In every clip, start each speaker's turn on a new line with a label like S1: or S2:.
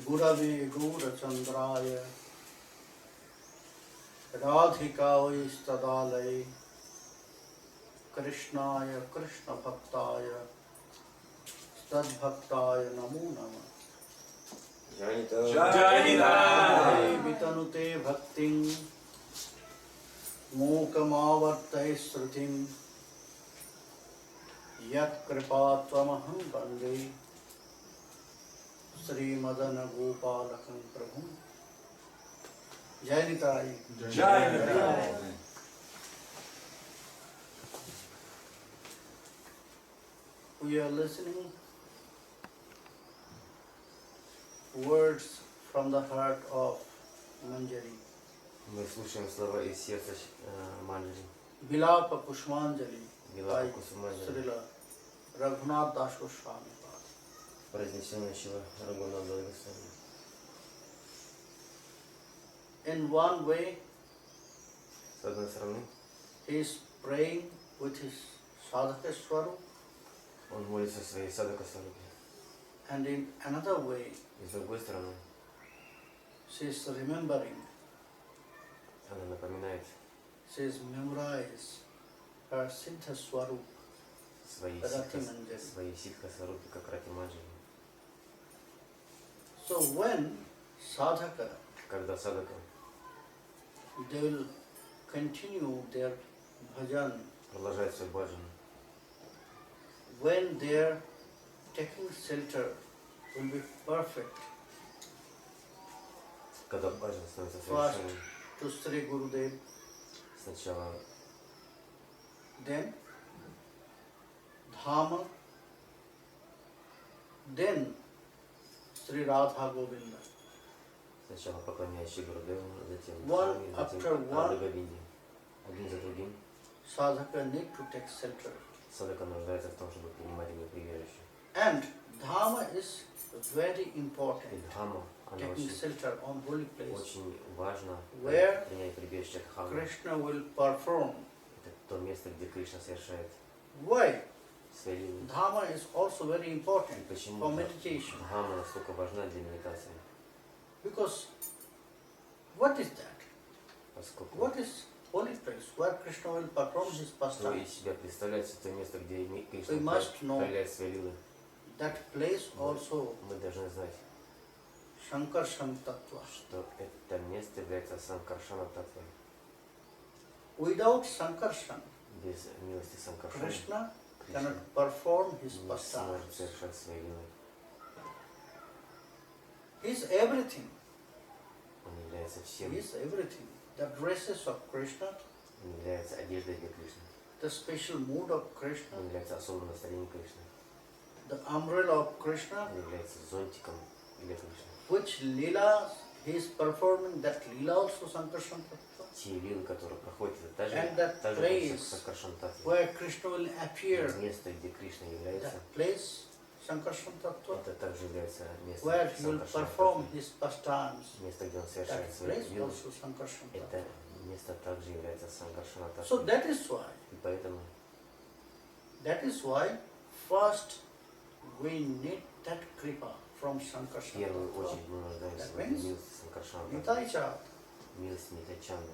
S1: Gurave Gurachandraya Radhikavai Stadalai Krishnaya Krishna Bhaktaya Stadbhaktaya Namo Namah Jai Vitanute Bhakting Mokamavartai Srutim Yat Kripa Tvamaham Bande Sri Madana Gopalakam Prabhu Jai Nitai.
S2: Jai Nitai.
S1: We are listening words from the heart of Manjari.
S2: Мы слушаем слова из сердца Манджари.
S1: Bilapa Kushumanjali by
S2: Kushumanjali.
S1: Srila Raghunath Das Goswami.
S2: Произнесенного Рагунатха Госвами.
S1: In one way,
S2: С одной стороны,
S1: he is praying with his sadhaka swarup,
S2: он молится своей садака-сварупе.
S1: and in another way,
S2: И с другой стороны,
S1: she is remembering,
S2: она напоминает
S1: she is memorize her siddha swarup,
S2: свои
S1: Rati Manjari.
S2: ситха-сварупе, как Рати Манджари.
S1: So when sadhaka,
S2: Когда садака,
S1: they will continue their bhajan,
S2: продолжает свой баджан,
S1: when their taking shelter will be perfect,
S2: когда баджан становится
S1: first
S2: совершенным,
S1: to Sri Gurudev,
S2: сначала
S1: then Dhama, then Sri Radha Govinda.
S2: Сначала поклоняющий Гурудеву, затем
S1: One
S2: Дхаме,
S1: after
S2: затем
S1: one.
S2: Рады Говинде. Один за другим
S1: Sadhaka need to take shelter.
S2: садака нуждается в том, чтобы принимать его прибежище.
S1: And Dhama is very
S2: И
S1: important.
S2: Дхама, она
S1: Taking shelter on holy place.
S2: очень важно
S1: Where
S2: принять прибежище Дхамы.
S1: Krishna will perform.
S2: Это то место, где Кришна совершает
S1: Why?
S2: свои лилы.
S1: Dhamma is also very
S2: И
S1: important
S2: почему
S1: for meditation.
S2: Дхама настолько важна для медитации?
S1: Because what is that?
S2: Поскольку
S1: What is holy place where Krishna will perform his
S2: что
S1: pastime?
S2: из себя представляет это место, где
S1: We
S2: Кришна
S1: must know
S2: проявляет свои лилы.
S1: that place also
S2: Мы должны знать,
S1: Shankarshan Tattva.
S2: что это место является Санкаршана Татвой.
S1: Without Sankarshan,
S2: Без милости Санкаршана
S1: Krishna
S2: Кришна
S1: cannot perform his
S2: не
S1: pastime.
S2: сможет совершать свои лилы.
S1: He is everything.
S2: Он является всем.
S1: He is everything. The dresses of Krishna,
S2: Он является одеждой для Кришны.
S1: the special mood of Krishna,
S2: Он является особым настроением Кришны.
S1: the umbrella of Krishna,
S2: Он является зонтиком для Кришны.
S1: which Leela he is performing, that Leela also Sankarshan Tattva,
S2: Те лилы, которые проходят, это
S1: And that
S2: та же
S1: place
S2: Санкаршан Татва.
S1: where Krishna will appear,
S2: Место, где Кришна является,
S1: that place Sankarshan Tattva,
S2: это также является местом
S1: where he will
S2: Санкаршана
S1: perform
S2: Татвы.
S1: his pastimes,
S2: Место, где он
S1: that
S2: совершает свои
S1: place
S2: лилы,
S1: also Sankarshan
S2: это
S1: Tattva.
S2: место также является Санкаршана
S1: So
S2: Татвой.
S1: that is why,
S2: И поэтому
S1: first we need that kripa from
S2: в
S1: Sankarshan
S2: первую
S1: Tattva.
S2: очередь мы нуждаемся
S1: That
S2: в
S1: means
S2: милости Санкаршана Татвы.
S1: Nitai Chat.
S2: Милость Нитачанды.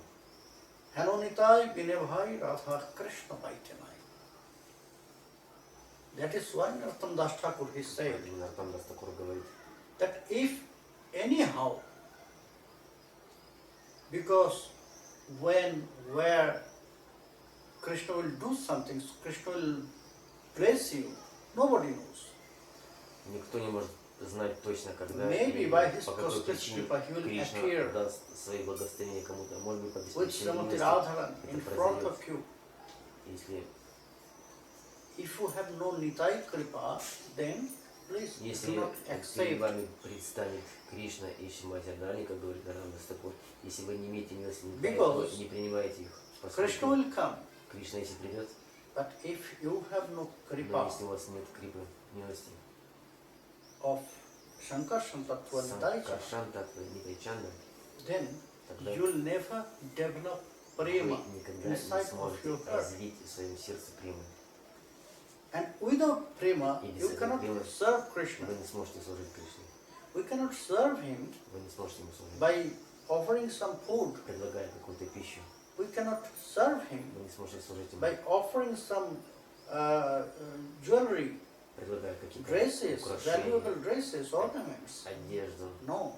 S1: Hello Nitai, Bine Bhai, Radha Krishna Baitanai. That is why Narottam Das Thakur he said
S2: Наротам Дас Такур говорит,
S1: that if anyhow, because where Krishna will do something, Krishna will bless you, nobody knows.
S2: никто не может знать точно, когда
S1: Maybe
S2: и
S1: by his
S2: по какой
S1: cosmic
S2: причине
S1: kripa he will
S2: Кришна
S1: appear
S2: даст свои благословения кому-то. Может быть, по
S1: with
S2: бесконечной
S1: Srimati
S2: милости,
S1: Radharan
S2: это
S1: in front
S2: произойдет.
S1: of you.
S2: Если
S1: If you have no Nitai Kripa, then please do
S2: Если
S1: not
S2: перед
S1: accept.
S2: вами предстанет Кришна и Шримати Радхарани, как говорит Наротам Дас Такур, если вы не имеете милости,
S1: Because
S2: не принимаете их.
S1: Krishna
S2: Поскольку
S1: will come,
S2: Кришна, если придет,
S1: but if you have no
S2: но
S1: Kripa
S2: если у вас нет крипы, милости,
S1: of Sankarshan Tattva Nitai Chat,
S2: Санкаршан Татвы, Нитайчанда,
S1: then
S2: тогда
S1: you will never develop
S2: вы
S1: prema
S2: никогда не
S1: inside of
S2: сможете
S1: your heart.
S2: развить в своем сердце прему.
S1: And without prema,
S2: И без
S1: you
S2: этой
S1: cannot
S2: премы
S1: serve Krishna.
S2: Вы не сможете служить Кришне.
S1: We cannot serve him
S2: вы не сможете ему служить.
S1: by offering some food.
S2: Предлагая какую-то пищу,
S1: We cannot serve him
S2: вы не сможете служить ему.
S1: by offering some jewelry,
S2: Предлагая какие-то
S1: dresses, valuable
S2: украшения,
S1: dresses, ornaments.
S2: одежду.
S1: No,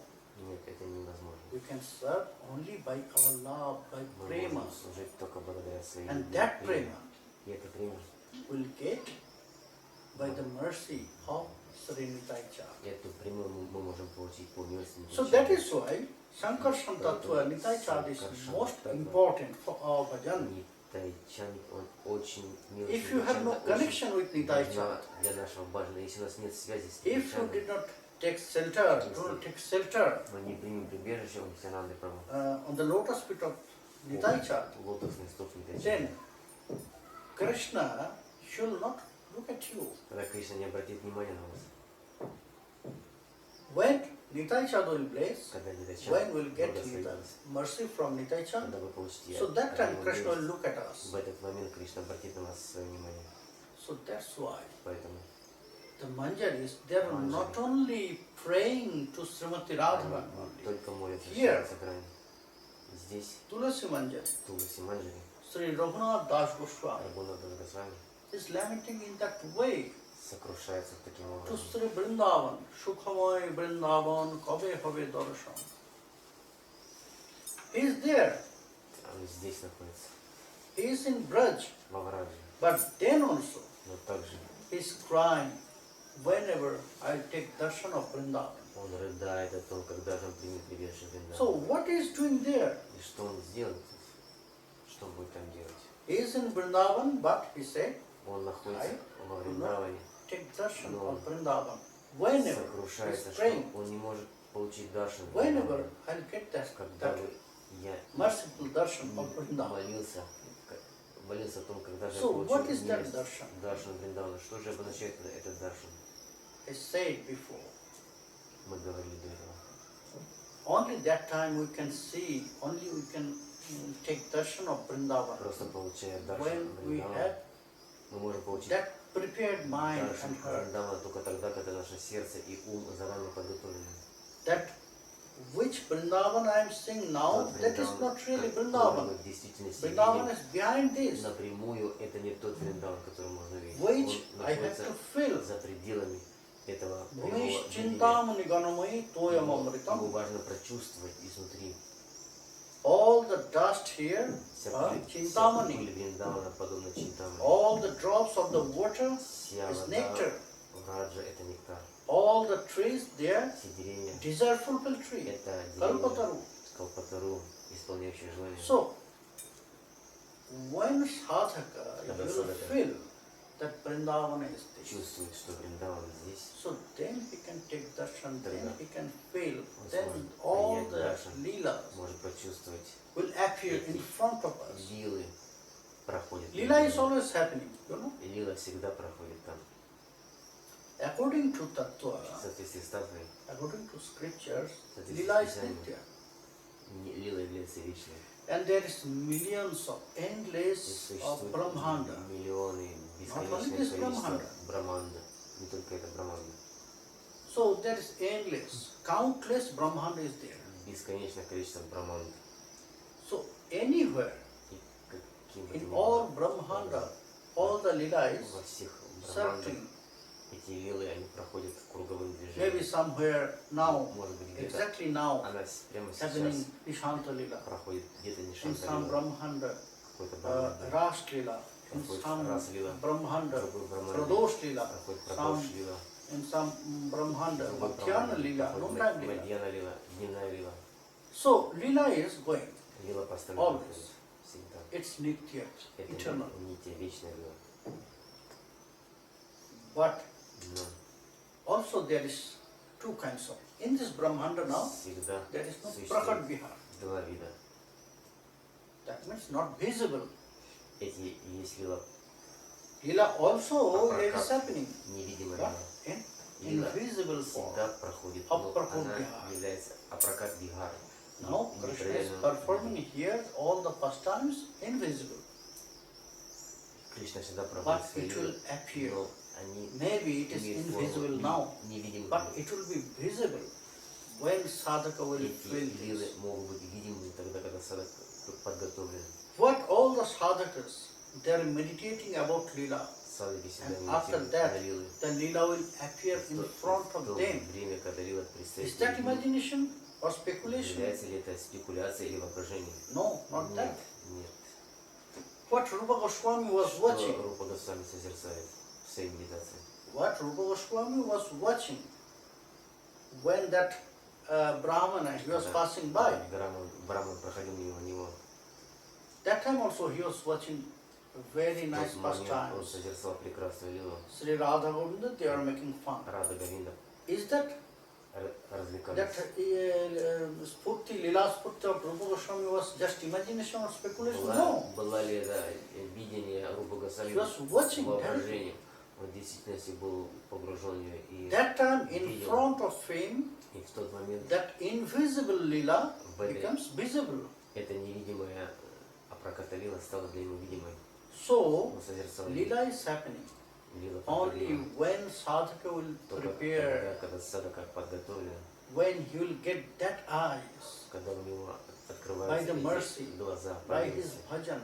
S2: Нет, это невозможно.
S1: we can serve only by our love, by
S2: Мы
S1: prema.
S2: можем служить только благодаря своей
S1: And
S2: любви.
S1: that prema
S2: И это према.
S1: will get by the mercy of Sri Nitai Cha.
S2: Эту прему мы можем получить по милости.
S1: So that is why Sankarshan Tattva, Nitai Cha is most important for our bhajan.
S2: Нитайчан, он очень милостивый.
S1: If you have no connection with Nitai Cha,
S2: для нашего баджана, если у нас нет связи с
S1: if you
S2: Нитайчаном,
S1: did not take shelter, do not take shelter
S2: мы не примем прибежище у Нитянанды Прабху.
S1: on the lotus feet of Nitai Cha,
S2: Лотосный стоп Нитайчана.
S1: then Krishna should not look at you.
S2: Тогда Кришна не обратит внимания на вас.
S1: When Nitai Cha will bless,
S2: Когда Нитайчан
S1: when we'll get
S2: благословит вас,
S1: mercy from Nitai Cha,
S2: когда вы получите
S1: so that time
S2: от него
S1: Krishna will
S2: милость,
S1: look at us.
S2: в этот момент Кришна обратит на вас свое внимание.
S1: So that's why
S2: Поэтому
S1: the Manjaris, they are not only praying to Srimati Radharani
S2: они
S1: only.
S2: только молятся
S1: Here.
S2: Сакране. Здесь
S1: Tulasi Manjari,
S2: Туласи Манджари,
S1: Sri Raghunath Das Goswami
S2: Прабхупад Госвами
S1: is lamenting in that way
S2: сокрушается таким
S1: to
S2: образом.
S1: Sri Vrindavan, Sukhamay Vrindavan, Kabe Habe Darshan. He is there,
S2: Он здесь находится,
S1: he is in Braj,
S2: во Врадже,
S1: but then also
S2: но также
S1: he is crying whenever I take darshan of Vrindavan.
S2: он рыдает о том, когда же он примет прибежище
S1: So
S2: Вриндавана.
S1: what he is doing there?
S2: И что он сделает? Что он будет там делать?
S1: He is in Vrindavan, but he said,
S2: Он находится во Вриндаване,
S1: take darshan
S2: No.
S1: of Vrindavan. Whenever he is
S2: сокрушается, что
S1: praying,
S2: он не может получить даршан.
S1: whenever I'll get
S2: Когда
S1: that
S2: бы я
S1: merciful darshan of Vrindavan.
S2: молился о том, когда же я
S1: So what
S2: получу
S1: is that
S2: милость
S1: darshan?
S2: даршан Вриндавана. Что же обозначает этот даршан?
S1: I said before.
S2: Мы говорили до этого.
S1: Only that time we can see, only we can take darshan of Vrindavan.
S2: Просто получая даршан
S1: When we
S2: Вриндавана,
S1: have
S2: мы можем получить
S1: that prepared mind
S2: даршан
S1: and heart,
S2: Вриндавана только тогда, когда наше сердце и ум заранее подготовлены.
S1: that which Vrindavan I am seeing now,
S2: Тот
S1: that is
S2: Вриндаван,
S1: not really
S2: который
S1: Vrindavan.
S2: мы в действительности
S1: Vrindavan
S2: видим
S1: is behind this,
S2: напрямую, это не тот Вриндаван, который можно видеть.
S1: which
S2: Он
S1: I have
S2: находится
S1: to feel.
S2: за пределами этого прямого
S1: Bhumish
S2: видения.
S1: chintamani ganamai toyam
S2: Его
S1: amritam.
S2: важно прочувствовать изнутри.
S1: All the dust here
S2: Вся
S1: are
S2: пыль
S1: chintamani.
S2: Вриндавана подобна Чинтамани.
S1: All the drops of the water
S2: Вся
S1: is
S2: вода
S1: nectar.
S2: Враджа — это нектар.
S1: All the trees there,
S2: Все деревья
S1: desire fulfill tree,
S2: — это деревья
S1: kalpataru.
S2: Калпатару, исполняющие желания.
S1: So, when sadhaka
S2: Когда
S1: will
S2: sadhaka
S1: feel that Vrindavana is this,
S2: чувствует, что Вриндаван здесь,
S1: so then he can take darshan, then
S2: Тогда
S1: he can feel,
S2: он
S1: then
S2: сможет
S1: all
S2: принять
S1: the
S2: даршан,
S1: leelas
S2: может почувствовать.
S1: will appear in front of us.
S2: Лилы проходят.
S1: Leela is always happening, you know.
S2: Лила всегда проходит там.
S1: According to Tattva,
S2: В соответствии с Татвой,
S1: according to scriptures,
S2: Соответствии
S1: Leela
S2: с
S1: is
S2: Писанием,
S1: Nitya.
S2: Лила является вечной.
S1: And there is millions of
S2: И
S1: endless of
S2: существует
S1: Brahmanda.
S2: миллионы,
S1: Not only
S2: бесконечное
S1: this
S2: количество
S1: Brahmanda.
S2: браманда. Не только это браманда.
S1: So there is endless, countless Brahmanda is there.
S2: Бесконечное количество браманд.
S1: So anywhere,
S2: И каким бы то
S1: in
S2: ни было,
S1: all Brahmanda, all the Leelas
S2: во всех брамандах
S1: circling.
S2: эти лилы, они проходят круговым
S1: Maybe
S2: движением.
S1: somewhere now,
S2: Может быть, где-то
S1: exactly now,
S2: она прямо
S1: happening
S2: сейчас
S1: Nishanta Lila,
S2: проходит где-то не
S1: in some Brahmanda,
S2: какой-то браманда,
S1: Ras Lila, in
S2: Проходит
S1: some
S2: Рас Лила,
S1: Brahmanda,
S2: другой браманда,
S1: Pradosh Lila,
S2: проходит
S1: some
S2: Прадош Лила,
S1: in some Brahmanda,
S2: другой
S1: Madhyana Lila,
S2: проходит
S1: noontime Lila.
S2: Мадьяна Лила, дневная Лила.
S1: So Lila is going.
S2: Лила постоянно
S1: Always.
S2: проходит всегда.
S1: It's Nitya,
S2: Это
S1: eternal.
S2: нитья, вечная Лила.
S1: But
S2: Но
S1: also there is two kinds of. In this Brahmanda now,
S2: всегда
S1: there is no
S2: существует
S1: Prakat Vihar.
S2: два вида.
S1: That means not visible.
S2: Эти есть Лила
S1: Lila also
S2: А
S1: it is
S2: прокат
S1: happening,
S2: невидимая
S1: but
S2: Лила.
S1: in
S2: Лила
S1: invisible form.
S2: всегда проходит, но
S1: Апракат
S2: она
S1: Вихар.
S2: является апракат Вихар.
S1: Now Krishna is
S2: Непроявленным
S1: performing here all the pastimes invisible,
S2: Кришна всегда
S1: but
S2: проходит свои
S1: it will
S2: лилы,
S1: appear.
S2: но они
S1: Maybe it is
S2: имеют
S1: invisible
S2: форму
S1: now,
S2: невидимых
S1: but
S2: лил.
S1: it will be visible when sadhaka will feel
S2: Эти лилы
S1: this.
S2: могут быть видимы тогда, когда садхак подготовлен.
S1: What all the sadhakas, they are meditating about lila,
S2: Садхаки всегда
S1: and after
S2: медитируют
S1: that,
S2: на лилы.
S1: the lila will appear in front
S2: В
S1: of
S2: то
S1: them.
S2: время, когда лила предстоит
S1: Is that
S2: перед ним,
S1: imagination or speculation?
S2: является ли это спекуляция или воображение?
S1: No, not
S2: Нет,
S1: that.
S2: нет.
S1: What Rupa Goswami was
S2: Что
S1: watching,
S2: Рупа Госвами созерцает в своей медитации?
S1: what Rupa Goswami was watching when that Brahmana, he was
S2: Когда
S1: passing by.
S2: Брахман проходил мимо него.
S1: That time also he was watching very
S2: В
S1: nice
S2: тот момент он
S1: pastimes.
S2: созерцал прекрасную лилу.
S1: Sri Radha Govinda, they are making fun.
S2: Рада Говинда
S1: Is that
S2: развлекались.
S1: Spurti, Lila Spurti of Rupa Goswami was just imagination or speculation? No.
S2: Была ли это видение Рупы Госвами
S1: He was watching
S2: воображением? Он в действительности был погружен в нее и
S1: That time in
S2: видел.
S1: front of him,
S2: И в тот момент
S1: that invisible Lila
S2: в этой
S1: becomes visible.
S2: эта невидимая Апраката лила стала для него видимой.
S1: So,
S2: Он созерцал
S1: Lila is happening
S2: лила
S1: only when sadhaka will
S2: только
S1: prepare,
S2: тогда, когда садхака подготовлен,
S1: when he will get that eyes
S2: когда у него
S1: by
S2: открываются
S1: the mercy,
S2: эти глаза
S1: by his
S2: праведности,
S1: bhajan.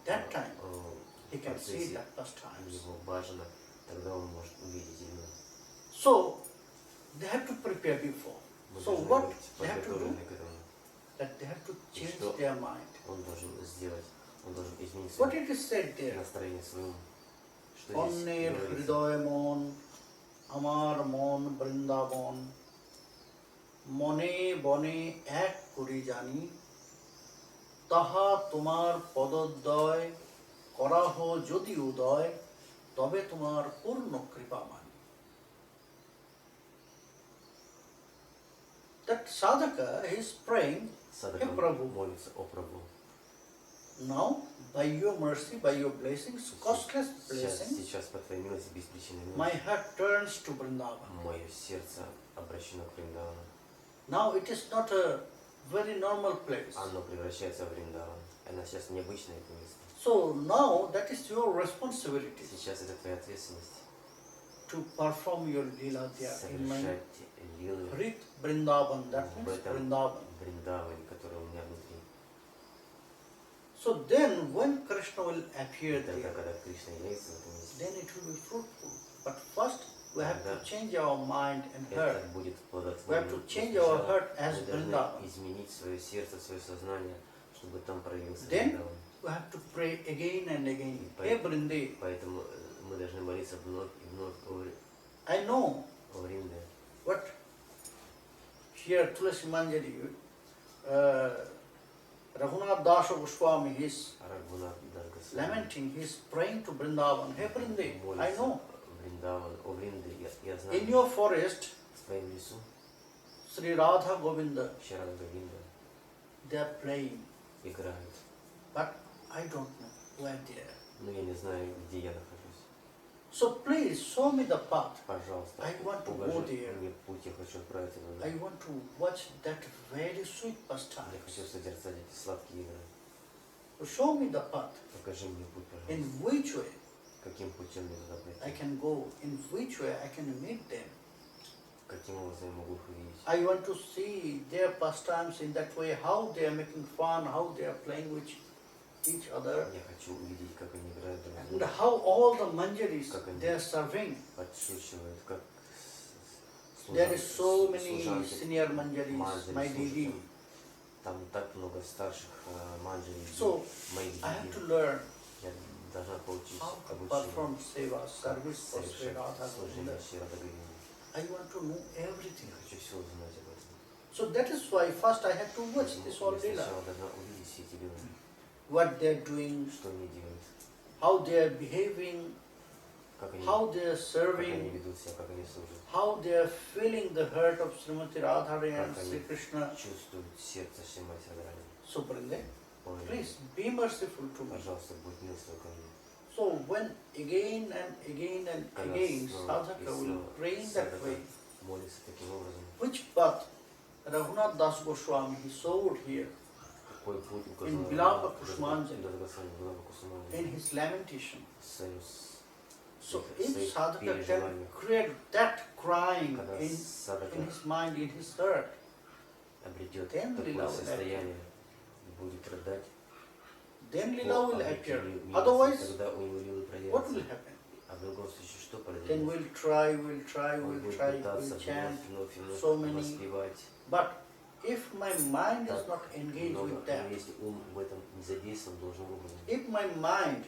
S1: That time
S2: в
S1: he can see
S2: процессе
S1: that pastimes.
S2: его баджана, тогда он может увидеть лилу.
S1: So, they have to prepare before.
S2: Мы
S1: So
S2: должны
S1: what
S2: быть
S1: they have to do?
S2: подготовлены к этому.
S1: That they have to change
S2: что?
S1: their mind.
S2: Он должен сделать, он должен изменить
S1: What
S2: свое
S1: it is said there?
S2: настроение своему. Что здесь
S1: Onner
S2: говорится?
S1: hridoy mon, amar mon brindavan, mone bone ek kori jani, taha tomar পদদ্বয় করাহ যদি উদয় তবে তোমার পূর্ণ কৃপা মানি. That sadhaka is praying,
S2: Садхака
S1: Hey, Prabhu.
S2: молится о Прабху.
S1: now by your mercy, by your blessings, costless blessings,
S2: Сейчас по твоей милости, без причины
S1: my
S2: милости,
S1: heart turns to Vrindavan.
S2: мое сердце обращено к Вриндавану.
S1: Now it is not a very normal place.
S2: Оно превращается в Вриндаван. Она сейчас необычное это место.
S1: So now that is your responsibility
S2: Сейчас это твоя ответственность.
S1: to perform your lila there in my
S2: Совершать лилы
S1: Hrit Vrindavan, that
S2: в
S1: means
S2: этом
S1: Vrindavan.
S2: Вриндаване, который у меня внутри.
S1: So then when Krishna will appear
S2: Тогда,
S1: there,
S2: когда Кришна явится в этом месте,
S1: then it will be fruitful. But first we have to
S2: Да.
S1: change our mind and heart.
S2: это будет
S1: We have
S2: плодотворным.
S1: to change our heart as
S2: Мы должны
S1: Vrindavan.
S2: изменить свое сердце, свое сознание, чтобы там проявился
S1: Then
S2: Вриндаван.
S1: we have to pray again and again.
S2: И
S1: Hey Vrinde,
S2: Поэтому мы должны молиться вновь и вновь
S1: I know
S2: о Вринде.
S1: what here Kushumanjali, Raghunath Dasa Goswami, he is
S2: Рагунат Даргасвами
S1: lamenting, he is praying to Vrindavan. Hey Vrinde, I
S2: молится
S1: know.
S2: Вриндаван, о Вринде, я знаю.
S1: In your forest,
S2: В твоем лесу
S1: Sri Radha Govinda,
S2: Шарада Говинда
S1: they are playing.
S2: играют.
S1: But I don't know where they are.
S2: Но я не знаю, где я нахожусь.
S1: So please show me the path.
S2: Пожалуйста,
S1: I want to
S2: укажи
S1: go there.
S2: мне путь, я хочу отправиться туда.
S1: I want to watch that very sweet
S2: Я
S1: pastimes.
S2: хочу созерцать эти сладкие игры.
S1: So show me the path.
S2: Покажи мне путь,
S1: In
S2: пожалуйста.
S1: which way
S2: Каким путем мне туда
S1: I
S2: пройти?
S1: can go, in which way I can meet them.
S2: Каким образом я могу их увидеть?
S1: I want to see their pastimes in that way, how they are making fun, how they are playing with each other,
S2: Я хочу увидеть, как они играют друг с
S1: and
S2: другом,
S1: how all the manjaris
S2: Как они
S1: they are serving.
S2: подшучивают, как
S1: There is so many
S2: служанки
S1: senior manjaris,
S2: манджари
S1: my
S2: служат.
S1: Didi.
S2: Там так много старших манджари,
S1: So,
S2: моих
S1: I have to
S2: дидей.
S1: learn
S2: Я должна получить
S1: how to
S2: обучение,
S1: perform seva,
S2: как
S1: service for Sri
S2: совершать
S1: Radha
S2: служение
S1: Govinda.
S2: Шри Рады Говинды.
S1: I want to know everything.
S2: Я хочу все узнать об этом.
S1: So that is why first I had to watch this all
S2: Я
S1: lila.
S2: сначала должна увидеть все эти лилы,
S1: What they are doing,
S2: что они делают,
S1: how they are behaving,
S2: как они
S1: how they are
S2: Как они
S1: serving,
S2: ведут себя, как они служат,
S1: how they are feeling the heart of Srimati Radharani and
S2: Как они
S1: Sri Krishna.
S2: чувствуют сердце Шримати Радharani.
S1: So Brinde,
S2: Ой,
S1: please be merciful to me.
S2: пожалуйста, будь милостив ко мне.
S1: So when again and again and
S2: Когда
S1: again
S2: снова и
S1: sadhaka will
S2: снова
S1: pray in that
S2: садхака
S1: way,
S2: молится таким образом,
S1: which path Raghunath Das Goswami he showed here
S2: какой путь указал
S1: in Bilapa Kushumanjali,
S2: Госвами, Билапа
S1: in
S2: Кусуманджали,
S1: his lamentation.
S2: в своем
S1: So
S2: своих
S1: if sadhaka can
S2: переживаниях.
S1: create that crying
S2: Когда
S1: in
S2: садака
S1: his mind, in his heart,
S2: обретет
S1: then
S2: такое
S1: lila will
S2: состояние, будет рыдать,
S1: then
S2: по
S1: lila will appear.
S2: обретению милости,
S1: Otherwise,
S2: тогда у него лилы
S1: what will
S2: проявятся.
S1: happen?
S2: А в другом случае что
S1: Then
S2: произойдет?
S1: we'll try,
S2: Он будет
S1: we'll
S2: пытаться
S1: chant
S2: вновь и вновь
S1: so many.
S2: воспевать.
S1: But if my mind is
S2: Так
S1: not engaged
S2: много,
S1: with that,
S2: но если ум в этом не задействован должным образом,
S1: if my mind,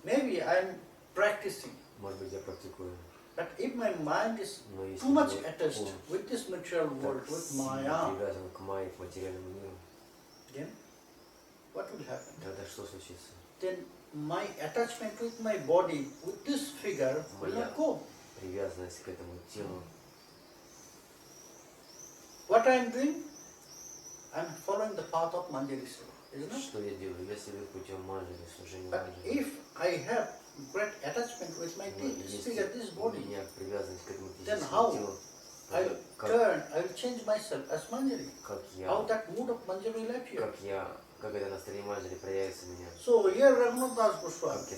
S1: maybe I'm practicing,
S2: может быть, я практикую,
S1: but if my mind is
S2: но если
S1: too much
S2: мой
S1: attached
S2: ум
S1: with this material world,
S2: так
S1: with
S2: сильно
S1: Maya,
S2: привязан к майе, к материальному миру,
S1: then what will happen?
S2: тогда что случится?
S1: Then my attachment with my body, with this figure, will
S2: Моя
S1: not go.
S2: привязанность к этому телу.
S1: What I am doing? I am following the path of Manjari Seva, isn't it?
S2: Что я делаю? Я следую путем манджали, служения
S1: But
S2: манджали.
S1: if I have great attachment with my
S2: Но
S1: this
S2: если
S1: figure, this
S2: у
S1: body,
S2: меня привязанность к этому
S1: then
S2: физическому
S1: how
S2: телу,
S1: I
S2: тогда
S1: will
S2: как
S1: turn, I will change myself as Manjari.
S2: как
S1: How
S2: я,
S1: that mood of Manjari will appear.
S2: как это настроение манджали проявится у меня,
S1: So here Raghunath Das Goswami
S2: как я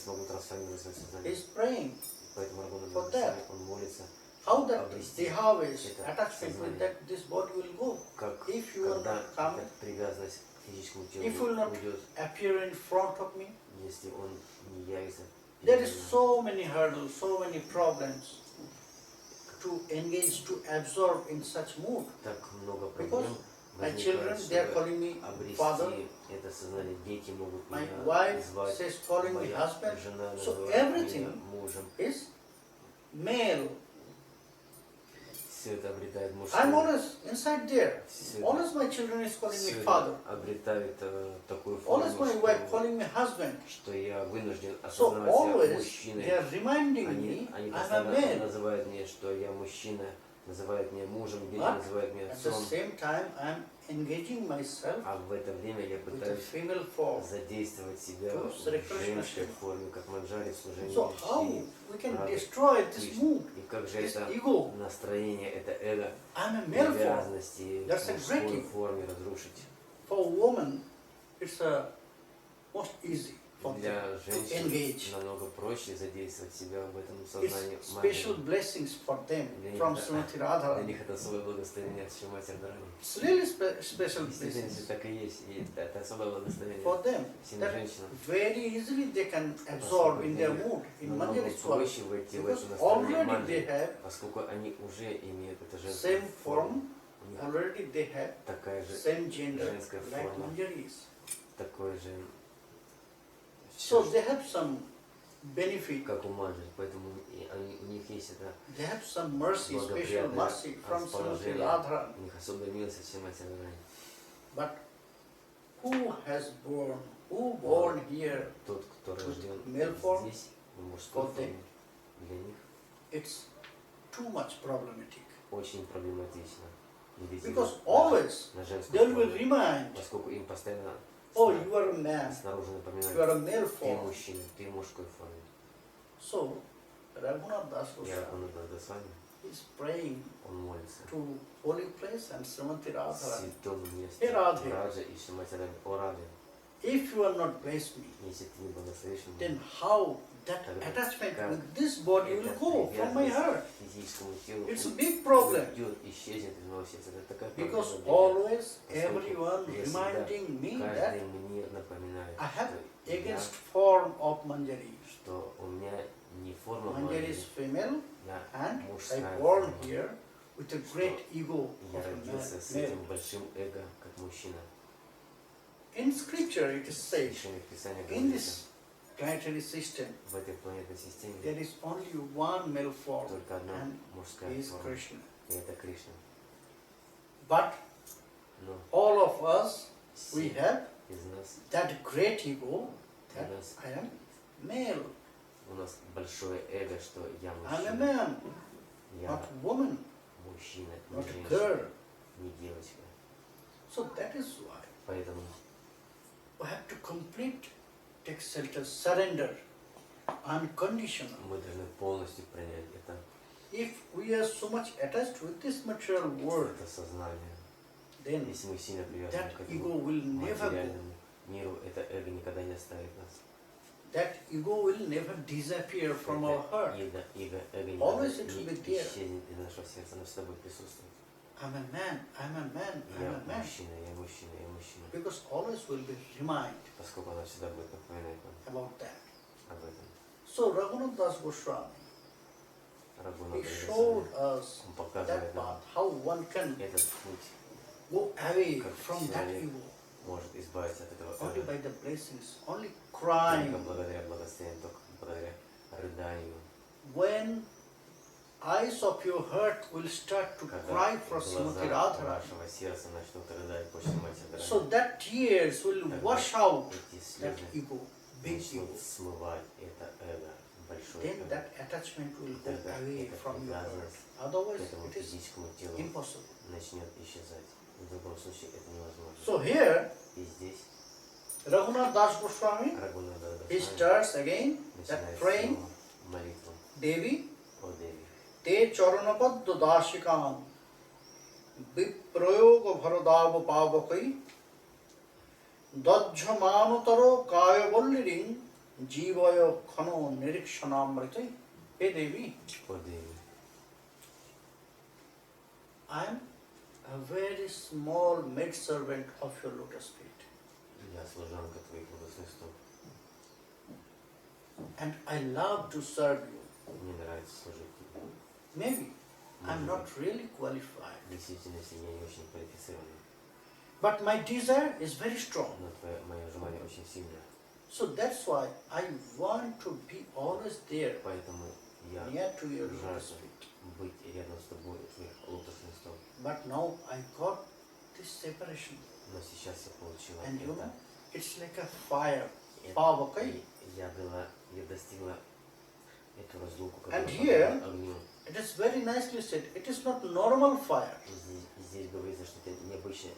S2: смогу трансформировать свое сознание.
S1: is praying
S2: Поэтому Рагуна
S1: for that.
S2: он молится,
S1: how that
S2: обрести
S1: dehavish
S2: это
S1: attachment with
S2: сознание.
S1: that this body will go.
S2: как
S1: If you will
S2: когда
S1: not come,
S2: эта привязанность к физическому телу
S1: if you will not
S2: уйдет,
S1: appear in front of me,
S2: если он не явится.
S1: there
S2: передо
S1: is
S2: мной.
S1: so many hurdles, so many problems to engage, to absorb in such mood.
S2: Так много
S1: Because
S2: проблем
S1: my
S2: возникает,
S1: children, they are
S2: чтобы
S1: calling me
S2: обрести
S1: father.
S2: это сознание. Дети могут
S1: My
S2: меня
S1: wife
S2: звать,
S1: says calling me
S2: моя
S1: husband.
S2: жена
S1: So
S2: называет
S1: everything
S2: меня мужем.
S1: is male.
S2: Все это обретает
S1: I'm
S2: мужское.
S1: always inside there.
S2: Все это,
S1: Always my children is calling me
S2: все
S1: father.
S2: это обретает такую форму,
S1: Always my wife calling me husband.
S2: что я вынужден
S1: So
S2: осознавать себя
S1: always
S2: мужчиной.
S1: they are reminding me
S2: Они
S1: I'm a
S2: постоянно
S1: man.
S2: называют меня, что я мужчина, называют меня мужем, дети
S1: But
S2: называют меня
S1: at the
S2: отцом.
S1: same time I'm engaging myself
S2: А в это время я
S1: with a
S2: пытаюсь
S1: female form.
S2: задействовать себя
S1: To
S2: в
S1: Sri Krishna
S2: женской
S1: Seva.
S2: форме, как манджари в служении
S1: So how
S2: Шри
S1: we can
S2: Радхи
S1: destroy this
S2: Кришны.
S1: mood,
S2: И как же
S1: this
S2: это
S1: ego?
S2: настроение, это эго
S1: I'm a male form.
S2: привязанности
S1: That's
S2: в
S1: a
S2: мужской
S1: great
S2: форме разрушить.
S1: For a woman, it's most easy for
S2: Для
S1: them to
S2: женщин
S1: engage.
S2: намного проще задействовать себя в этом
S1: It's
S2: сознании
S1: special
S2: манджали.
S1: blessings for them
S2: Для них
S1: from
S2: это-
S1: Srimati
S2: Для
S1: Radha.
S2: них это особое благословение от Шримати Радхарани.
S1: It's really special
S2: Действительно,
S1: blessings
S2: так и есть. И это особое благословение
S1: for them
S2: всем
S1: that
S2: женщинам.
S1: very easily they can absorb in their mood, in
S2: Намного
S1: Manjari Swara.
S2: проще войти в
S1: Because
S2: это настроение
S1: already they
S2: манджали,
S1: have
S2: поскольку они уже имеют это женскую
S1: same
S2: форму.
S1: form,
S2: У них
S1: already they have
S2: такая же,
S1: same gender
S2: женская
S1: like
S2: форма.
S1: Manjari is.
S2: такой же,
S1: So they have some benefit,
S2: как у манджали, поэтому у них есть это
S1: they have some mercy, special
S2: благоприятное
S1: mercy from Srimati
S2: расположение,
S1: Radha.
S2: у них особая милость от Шримати Радхарани.
S1: But who has born, who born here,
S2: Тот, кто рожден
S1: male form,
S2: здесь, в мужской
S1: for them.
S2: форме, для них
S1: it's too much problematic.
S2: очень проблематично. Видеть
S1: Because
S2: его
S1: always
S2: на женской
S1: they will
S2: форме,
S1: remind,
S2: поскольку им постоянно
S1: oh, you are a man,
S2: снаружи
S1: you
S2: напоминают,
S1: are a male
S2: ты
S1: form.
S2: мужчина, ты в мужской форме.
S1: So, Raghunath Das
S2: Я
S1: Goswami
S2: Рагунатха Госвами,
S1: is praying
S2: он молится
S1: to holy place and Srimati Radharani.
S2: святому месту
S1: Hey, Radhe.
S2: Раджа и Шримати Радхарани. О Раде,
S1: If you are not blessed me,
S2: если ты не благословишь
S1: then
S2: меня,
S1: how that
S2: Тогда
S1: attachment
S2: как
S1: with this body will
S2: эта
S1: go from my heart?
S2: привязанность к физическому телу
S1: It's a big problem.
S2: уйдет, исчезнет из моего сердца. Это такая
S1: Because
S2: проблема для меня.
S1: always
S2: Поскольку
S1: everyone
S2: я всегда,
S1: reminding me that
S2: каждый мне напоминает,
S1: I have
S2: что я,
S1: against form of Manjari.
S2: что у меня не форма
S1: Manjari
S2: манджали,
S1: is female
S2: я
S1: and I
S2: мужская
S1: born
S2: форма.
S1: here with a great ego
S2: Я
S1: of a
S2: родился с
S1: male.
S2: этим большим эго, как мужчина.
S1: In scripture it is said,
S2: Решение Писания
S1: in
S2: говорится,
S1: this planetary system
S2: в этой планетной системе
S1: there is only one male form
S2: только одна
S1: and
S2: мужская
S1: he is
S2: форма,
S1: Krishna.
S2: и это Кришна.
S1: But
S2: Но
S1: all of us, we
S2: все
S1: have
S2: из нас,
S1: that great ego that
S2: у нас,
S1: I am male,
S2: у нас большое эго, что я
S1: I'm a
S2: мужчина,
S1: man,
S2: я
S1: not woman,
S2: мужчина, не
S1: not a
S2: женщина,
S1: girl.
S2: не девочка.
S1: So that is why
S2: Поэтому
S1: we have to complete, take shelter, surrender, unconditional.
S2: мы должны полностью принять это,
S1: If we are so much attached with this material world,
S2: это сознание.
S1: then
S2: Если мы сильно привязаны
S1: that
S2: к
S1: ego
S2: этому
S1: will never go.
S2: материальному миру, это эго никогда не оставит нас.
S1: that ego will never disappear from our heart.
S2: Эго
S1: Always it will
S2: не
S1: be there.
S2: исчезнет из нашего сердца, оно всегда будет присутствовать.
S1: I'm a man, I'm a man, I'm
S2: Я
S1: a man.
S2: мужчина, я мужчина, я мужчина.
S1: Because always will be remind
S2: Поскольку она всегда будет напоминать нам
S1: about that.
S2: об этом.
S1: So Raghunath Das Goswami,
S2: Рагунат
S1: he showed us
S2: он
S1: that
S2: показывает нам
S1: path, how one can
S2: этот путь,
S1: go away
S2: как
S1: from that
S2: человек
S1: ego
S2: может избавиться от этого
S1: only by
S2: эго.
S1: the blessings, only
S2: Только
S1: crying.
S2: благодаря благословению, только благодаря рыданию.
S1: When eyes of your heart will start to
S2: Когда
S1: cry for Srimati
S2: глаза
S1: Radharani,
S2: вашего сердца начнут рыдать по Шримати
S1: so
S2: Радхарани,
S1: that tears will wash out
S2: эти
S1: that
S2: слезы
S1: ego, big ego.
S2: начнут смывать это эго, большое
S1: Then
S2: эго.
S1: that attachment will go
S2: Тогда
S1: away
S2: эта
S1: from your heart.
S2: привязанность к
S1: Otherwise,
S2: этому
S1: it is
S2: физическому телу
S1: impossible.
S2: начнет исчезать. В другом случае это невозможно.
S1: So here,
S2: И здесь
S1: Raghunath Das Goswami,
S2: Рагунада
S1: he starts again that
S2: начинает
S1: praying,
S2: снова молитву
S1: Devi,
S2: о Деви.
S1: te charanapad dashikam, viprayoga bharadav pavakai, dajjamanutaro kaya volliring, jivaya khano nirikshanamritai. Hey Devi,
S2: О Деви.
S1: I am a very small maidservant of your lotus feet.
S2: Я служанка твоих лотосных стоп.
S1: And I love to serve you.
S2: Мне нравится служить тебе.
S1: Maybe I'm not really qualified,
S2: В действительности я не очень квалифицированный.
S1: but my desire is very strong.
S2: Но мое желание очень сильное.
S1: So that's why I want to be always there,
S2: Поэтому я
S1: near to your lotus
S2: жажду
S1: feet.
S2: быть рядом с тобой, твоих лотосных стоп.
S1: But now I got this separation.
S2: Но сейчас я получила
S1: And you
S2: это.
S1: know, it's like a fire.
S2: Это-
S1: Pavakai.
S2: Я достигла эту разлуку,
S1: And
S2: которая
S1: here-
S2: подобна огню.
S1: It is very nicely said. It is not normal fire.
S2: И здесь говорится, что это необычный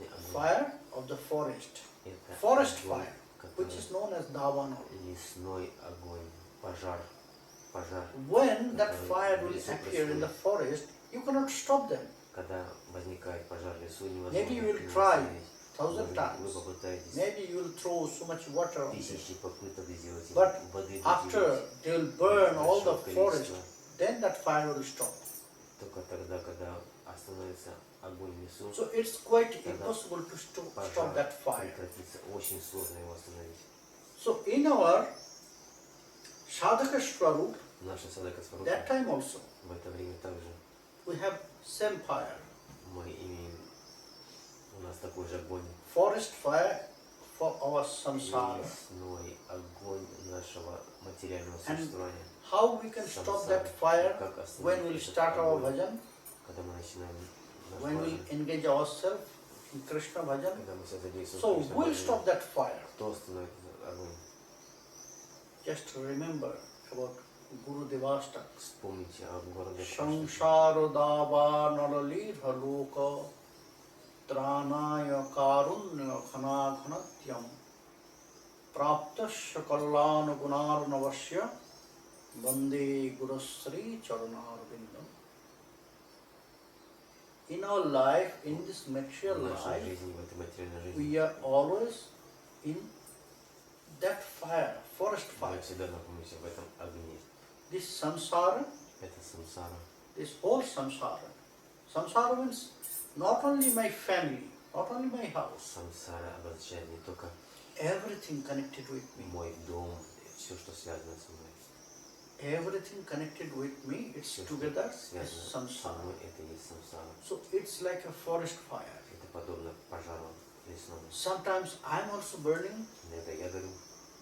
S2: огонь.
S1: Fire of the forest.
S2: Это
S1: Forest
S2: огонь,
S1: fire,
S2: который
S1: which is known as Davanol.
S2: лесной огонь, пожар.
S1: When that fire will appear in the forest, you cannot stop them.
S2: Когда возникает пожар в лесу, невозможно
S1: Maybe you will
S2: его
S1: try
S2: остановить.
S1: 1,000
S2: Вы
S1: times.
S2: попытаетесь
S1: Maybe you will throw so much water on it.
S2: тысячи попыток сделать
S1: But
S2: воды
S1: after
S2: выделить.
S1: they will burn all the
S2: Большое
S1: forest,
S2: количество.
S1: then that fire will stop.
S2: Только тогда, когда остановится огонь в лесу,
S1: So it's quite impossible to stop
S2: пожар
S1: that fire.
S2: прекратится. Очень сложно его остановить.
S1: So in our Sadhaka Swarup,
S2: Наша Садака
S1: that
S2: Сварупа
S1: time also,
S2: в это время также
S1: we have same fire.
S2: мы имеем, у нас такой же огонь,
S1: Forest fire for our samsara.
S2: лесной огонь нашего материального
S1: And
S2: существования.
S1: how we can stop that fire when we'll start our bhajan,
S2: Когда мы начинаем наш
S1: when we
S2: баджан,
S1: engage ourselves in Krishna bhajan.
S2: когда мы себя задействуем
S1: So
S2: в Кришна
S1: we'll
S2: баджане,
S1: stop that fire.
S2: кто остановит этот огонь?
S1: Just remember about Guru Devashtak.
S2: Вспомните о городе
S1: Samsara dava naralidha loka tranaya karunya khana khanatyam praptasya kallana gunarnavasya vande gurusri charanarvindam. In our life, in this material
S2: в нашей
S1: life,
S2: жизни, в этой материальной жизни.
S1: we are always in that fire, forest
S2: Мы
S1: fire.
S2: всегда находимся в этом огне.
S1: This samsara,
S2: Это самсара.
S1: this whole samsara. Samsara means not only my family, not only my house,
S2: Самсара обозначает не только
S1: everything connected with me.
S2: мой дом, все, что связано со мной.
S1: Everything connected with me, it's
S2: Все, что
S1: together is
S2: связано со
S1: samsara.
S2: мной, это и есть самсара.
S1: So it's like a forest fire.
S2: Это подобно пожару лесному.
S1: Sometimes I'm also burning,
S2: Иногда я горю.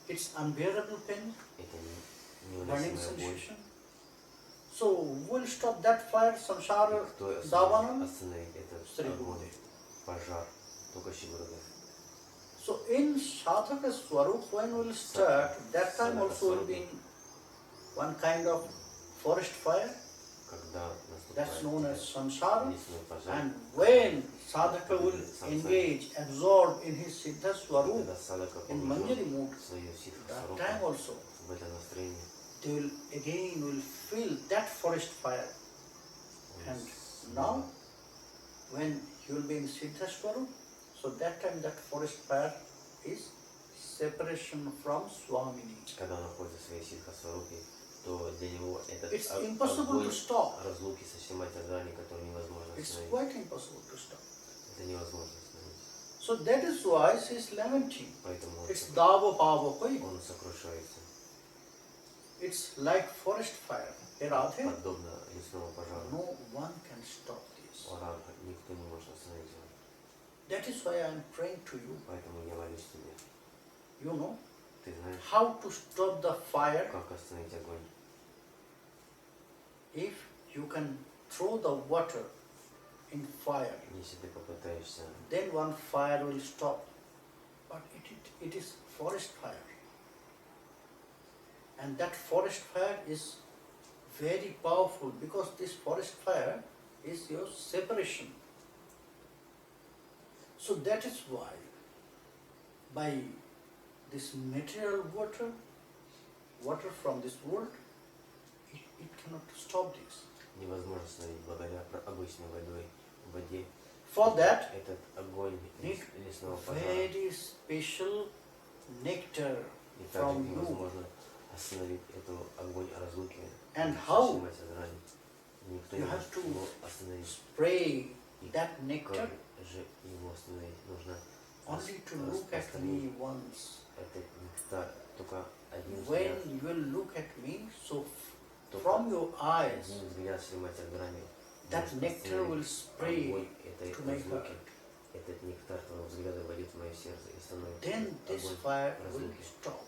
S1: it's unbearable pain,
S2: Это
S1: burning
S2: невыносимая боль.
S1: sensation. So we'll stop that fire, samsara,
S2: И кто
S1: davanam.
S2: остановить этот
S1: Шри
S2: огонь,
S1: Гурудев.
S2: пожар, только Шри Гурудев.
S1: So in Sadhaka Swarup, when we'll start, that time also will be in one kind of forest fire,
S2: Когда
S1: that's known
S2: наступает
S1: as samsara.
S2: лесной пожар,
S1: And when sadhaka will engage, absorb in his siddha swarup,
S2: когда садака
S1: in
S2: погружен
S1: manjari mood,
S2: в свою ситху
S1: that time
S2: сварупу,
S1: also,
S2: в это настроение,
S1: they will again will feel that forest fire.
S2: он
S1: And
S2: снова
S1: now, when he will be in siddha swarup, so that time that forest fire is separation from Swamini.
S2: Когда он находится в своей ситха-сварупе, то для него этот
S1: It's impossible to
S2: огонь
S1: stop.
S2: разлуки со Шримати Радхарани, который невозможно
S1: It's
S2: остановить.
S1: quite impossible to stop.
S2: Это невозможно остановить.
S1: So that is why she is lamenting.
S2: Поэтому он,
S1: It's dava pava koi.
S2: он сокрушается.
S1: It's like forest fire. Hey Radhe,
S2: Подобно лесному пожару.
S1: no one can stop this.
S2: О Радха, никто не может остановить его.
S1: That is why I am praying to you.
S2: Поэтому я молюсь тебе.
S1: You know
S2: Ты знаешь,
S1: how to stop the fire.
S2: как остановить огонь?
S1: If you can throw the water in fire,
S2: Если ты попытаешься,
S1: then one fire will stop. But it is forest fire. And that forest fire is very powerful because this forest fire is your separation. So that is why by this material water from this world, it cannot stop this.
S2: невозможно остановить благодаря обычной водой в воде.
S1: For that,
S2: Этот огонь
S1: need
S2: лесного пожара.
S1: very special nectar
S2: И также
S1: from you.
S2: невозможно остановить эту огонь разлуки.
S1: And
S2: со
S1: how?
S2: Шримати Радхарани. Никто не
S1: You have
S2: может
S1: to
S2: его остановить.
S1: spray
S2: И
S1: that
S2: как
S1: nectar
S2: же его остановить? Нужно
S1: only to look at me once.
S2: этот нектар только один
S1: When
S2: взгляд.
S1: you will look at me, so
S2: Только
S1: from your eyes,
S2: один взгляд Шримати Радхарани
S1: that
S2: может
S1: nectar will
S2: остановить
S1: spray
S2: огонь этой
S1: to my
S2: разлуки.
S1: heart.
S2: Этот нектар твоего взгляда войдет в мое сердце и становится
S1: Then this
S2: огонь
S1: fire will
S2: разлуки.
S1: stop.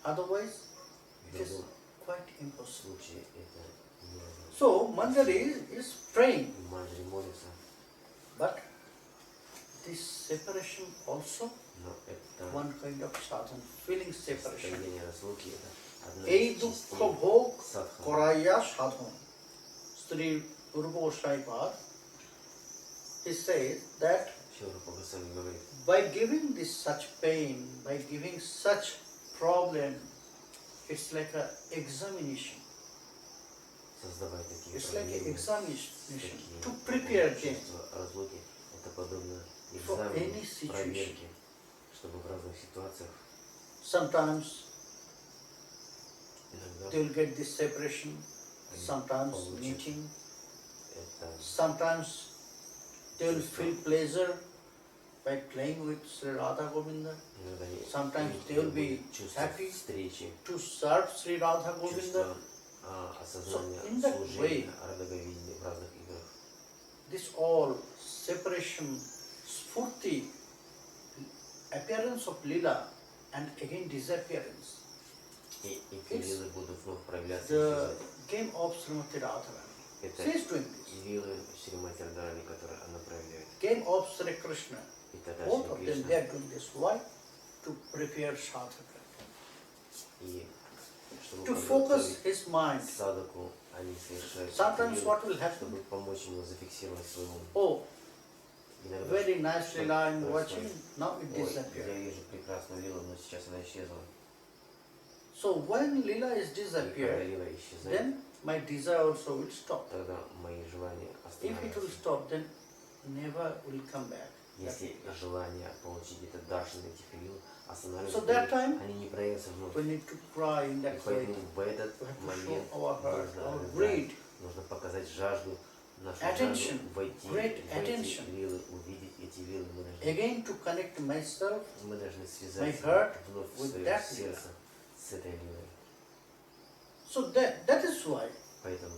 S1: Otherwise,
S2: В
S1: it is
S2: другом
S1: quite impossible.
S2: случае это невозможно.
S1: So Manjari is praying,
S2: Манджари молится,
S1: but this separation also
S2: но это
S1: one kind of sadhana, feeling separation.
S2: состояние разлуки, это одна
S1: এই
S2: из
S1: দুঃখ
S2: частей
S1: ভোগ
S2: садханы.
S1: করাইয়া সাধন শ্রী পূর্ব সাইপাদ he says that
S2: Шрила Госвами говорит,
S1: by giving this such pain, by giving such problem, it's like a examination.
S2: создавая такие
S1: It's like an
S2: проблемы,
S1: examination
S2: такие
S1: to prepare them
S2: чувства разлуки, это подобно
S1: for any
S2: экзамену,
S1: situation.
S2: проверке, чтобы в разных ситуациях
S1: Sometimes
S2: иногда
S1: they will get this separation, sometimes
S2: получат
S1: meeting,
S2: это
S1: sometimes they will feel pleasure by playing with Sri Radha Govinda.
S2: иногда они
S1: Sometimes
S2: имеют
S1: they will be
S2: чувство
S1: happy
S2: встречи,
S1: to serve Sri Radha Govinda.
S2: чувство осознания
S1: So, in that
S2: служения
S1: way,
S2: Радха-Говинде в разных играх.
S1: This all separation, spurti, appearance of lila and again disappearance.
S2: И эти
S1: It's
S2: вилы будут вновь проявляться и
S1: The
S2: исчезать.
S1: game of Srimati Radharani.
S2: Это
S1: She is doing this.
S2: вилы Шримати Радхарани, которые она проявляет.
S1: Game of Sri Krishna.
S2: И тогда
S1: Both of
S2: Шри
S1: them they
S2: Кришна.
S1: are doing this. Why? To prepare sadhaka.
S2: И чтобы
S1: To focus
S2: подготовить
S1: his mind.
S2: садаку, они совершают эти
S1: Sometimes
S2: вилы,
S1: what will happen?
S2: чтобы помочь ему зафиксировать свой ум.
S1: Oh,
S2: Иногда
S1: very nice lila I'm
S2: происходит.
S1: watching. Now it
S2: Ой, я
S1: disappeared.
S2: вижу прекрасную вилу, но сейчас она исчезла.
S1: So when lila is
S2: И когда
S1: disappeared,
S2: вила исчезает,
S1: then my desire also will stop.
S2: тогда мои желания
S1: If it will
S2: останавливаются.
S1: stop, then never will come back.
S2: Если желание получить этот даршан этих вил
S1: So
S2: останавливается,
S1: that time
S2: они не проявятся вновь.
S1: we need to cry in
S2: И
S1: that way.
S2: поэтому в этот
S1: We have to
S2: момент
S1: show our heart,
S2: нужно
S1: our
S2: рыдать,
S1: greed,
S2: нужно показать жажду, нашу
S1: attention,
S2: жажду войти
S1: great
S2: в эти
S1: attention.
S2: вилы, увидеть эти вилы.
S1: again to connect myself
S2: Мы должны
S1: my
S2: связать
S1: heart
S2: вновь
S1: with
S2: свое
S1: that
S2: сердце с этой вилой.
S1: So that is why
S2: Поэтому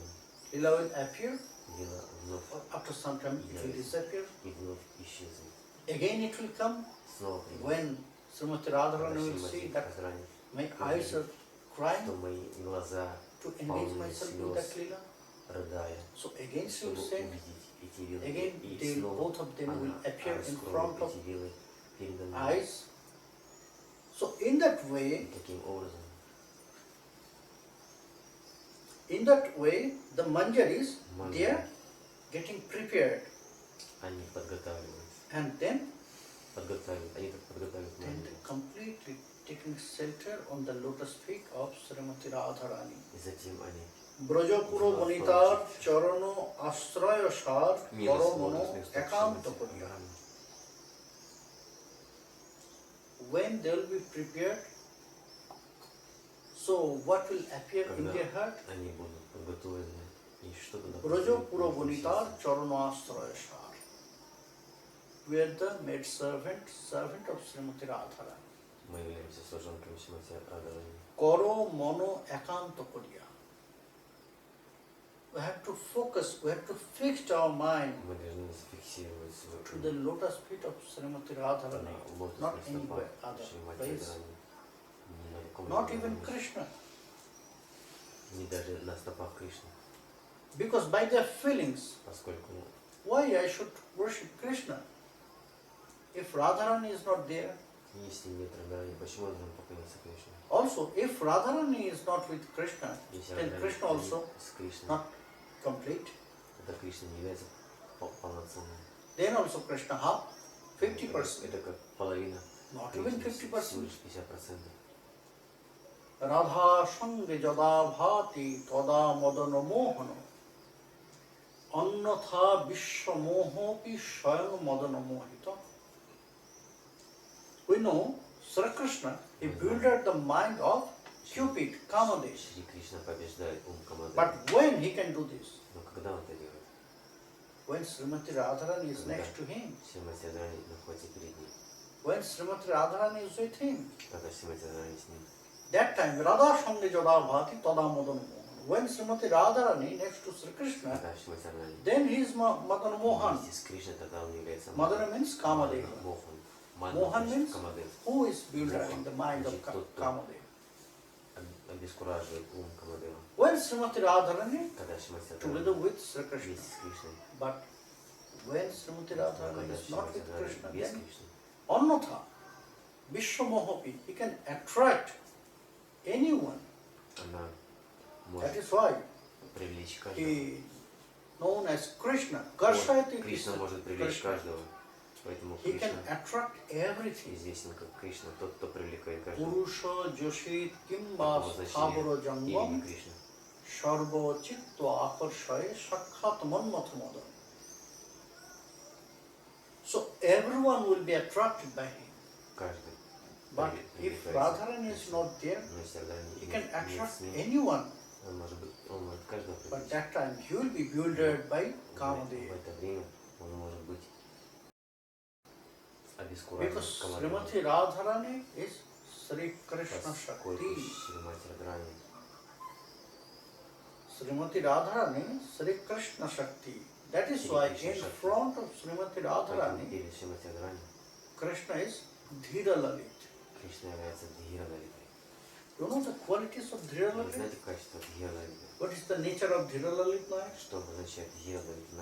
S1: lila will appear,
S2: вила вновь
S1: or after some time it will disappear.
S2: и вновь исчезнет.
S1: Again it will come
S2: Снова придет.
S1: when Srimati
S2: Когда
S1: Radharani will
S2: Шримати
S1: see that
S2: Радхарани,
S1: my eyes are crying
S2: что мои глаза
S1: to engage myself in that lila.
S2: рыдая,
S1: So again she will
S2: чтобы
S1: say,
S2: увидеть эти вилы.
S1: again
S2: И
S1: they will,
S2: снова
S1: both of them will
S2: она
S1: appear in
S2: раскроет
S1: front of
S2: эти вилы передо мной.
S1: eyes. So in that
S2: И
S1: way,
S2: таким образом
S1: the manjaris, they are
S2: манджари,
S1: getting prepared.
S2: они подготавливаются.
S1: And then
S2: Они подготавливают манджари.
S1: completely taking shelter on the lotus feet of Srimati Radharani.
S2: И затем они
S1: Brajpur বনিতার চরণ আশ্রয় সার
S2: мир
S1: পর
S2: с
S1: মনো
S2: лотосных стоп
S1: একান্ত
S2: Шримати
S1: করিয়া।
S2: Радхарани.
S1: when they will be prepared, so what will appear in
S2: Когда
S1: their heart?
S2: они будут подготовлены, и что тогда
S1: Brajo
S2: произойдет
S1: pura
S2: в их
S1: bonitar
S2: сердце?
S1: charanasrayasar. We are the maid servant of Srimati Radharani.
S2: Мы являемся служанками Шримати Радхарани.
S1: Koro mono ekanto koriya. We have to focus, we have to fix our mind
S2: Мы должны зафиксировать свой
S1: to the lotus feet of Srimati Radharani, not anywhere other place, not even Krishna.
S2: Не даже на стопах Кришны.
S1: Because by their feelings,
S2: Поскольку
S1: why I should worship Krishna? If Radharani is not there,
S2: если нет Радхарани, почему должен поклоняться Кришне?
S1: also if Radharani is not with Krishna,
S2: Если
S1: then
S2: Радхарани
S1: Krishna also
S2: с Кришной,
S1: not complete.
S2: тогда Кришна не является полноценным.
S1: Then also Krishna half, 50%,
S2: Это как половина.
S1: not even
S2: Всего
S1: 50%.
S2: лишь 50%.
S1: Radha sange jada bhati tada madana mohana annatha vishwa mohopi swayam madana mohita. We know Sri Krishna, he builded the mind of Cupid, Kamadesh.
S2: Шри Кришна побеждает ум Камадева.
S1: But when he can do this?
S2: Но когда он это делает?
S1: When Srimati Radharani is next to him.
S2: Шримати Радхарани находится перед ним.
S1: When Srimati Radharani is with him.
S2: Когда Шримати Радхарани с ним.
S1: That time, Radha sange jada bhati tada madana mohana. When Srimati Radharani next to Sri Krishna,
S2: Когда Шримати Радхарани
S1: then he is Madana Mohan.
S2: вместе с Кришной, тогда он является
S1: Madana means Kamadeva.
S2: Мохан.
S1: Mohan
S2: значит
S1: means
S2: Камадев.
S1: who is builder in the mind of
S2: Значит, тот, кто
S1: Kamadeva.
S2: обескураживает ум Камадева.
S1: When Srimati Radharani
S2: Когда Шримати
S1: together
S2: Радхарани
S1: with Sri Krishna.
S2: вместе с Кришной.
S1: But when Srimati Radharani
S2: Когда
S1: is not
S2: Шримати
S1: with
S2: Радхарани
S1: Krishna,
S2: без
S1: then
S2: Кришны,
S1: Annatha, Vishwamohopi, he can attract anyone.
S2: она
S1: That
S2: может
S1: is why
S2: привлечь каждого.
S1: he known as Krishna. Karshayati
S2: Кришна может привлечь
S1: Krishna.
S2: каждого. Поэтому
S1: He can
S2: Кришна
S1: attract everything.
S2: известен как Кришна, тот, кто привлекает каждого.
S1: Purusha Joshit Kimba
S2: Такого
S1: Thabara
S2: значения имени
S1: Jangam
S2: Кришны.
S1: Sarva Chitta Akarshaye Sakhat Manmathamada. So everyone will be attracted by him.
S2: Каждый.
S1: But if Radharani is not there,
S2: Но если Радхарани
S1: he can
S2: нет
S1: attract
S2: с ним,
S1: anyone.
S2: он может каждого
S1: But
S2: привлечь.
S1: that time he will be builded by
S2: В
S1: Kamadeva.
S2: это время он может быть обескуражен
S1: Because
S2: Камадевом.
S1: Srimati Radharani is Sri Krishna
S2: Поскольку
S1: Shakti.
S2: Шримати Радхарани
S1: Srimati Radharani, Sri Krishna Shakti. That is why in front of Srimati
S2: поэтому
S1: Radharani,
S2: перед Шримати Радхарани
S1: Krishna is Dhira Lalit.
S2: Кришна является Дхира-лалитой.
S1: You know the qualities of Dhira
S2: Вы
S1: Lalit?
S2: знаете качество Дхира-лалиты?
S1: What is the nature of Dhira Lalit Nayak?
S2: Что означает Дхира-лалита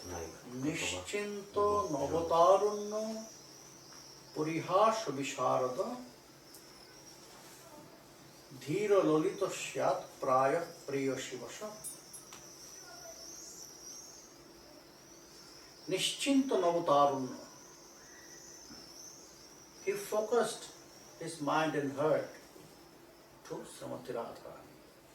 S2: Наик?
S1: Nishchinto Navatarunno Purihasha Visharada Dhira Lalita Syat Praya Priya Shivasha. Nishchinto Navatarunno. He focused his mind and heart to Srimati Radharani.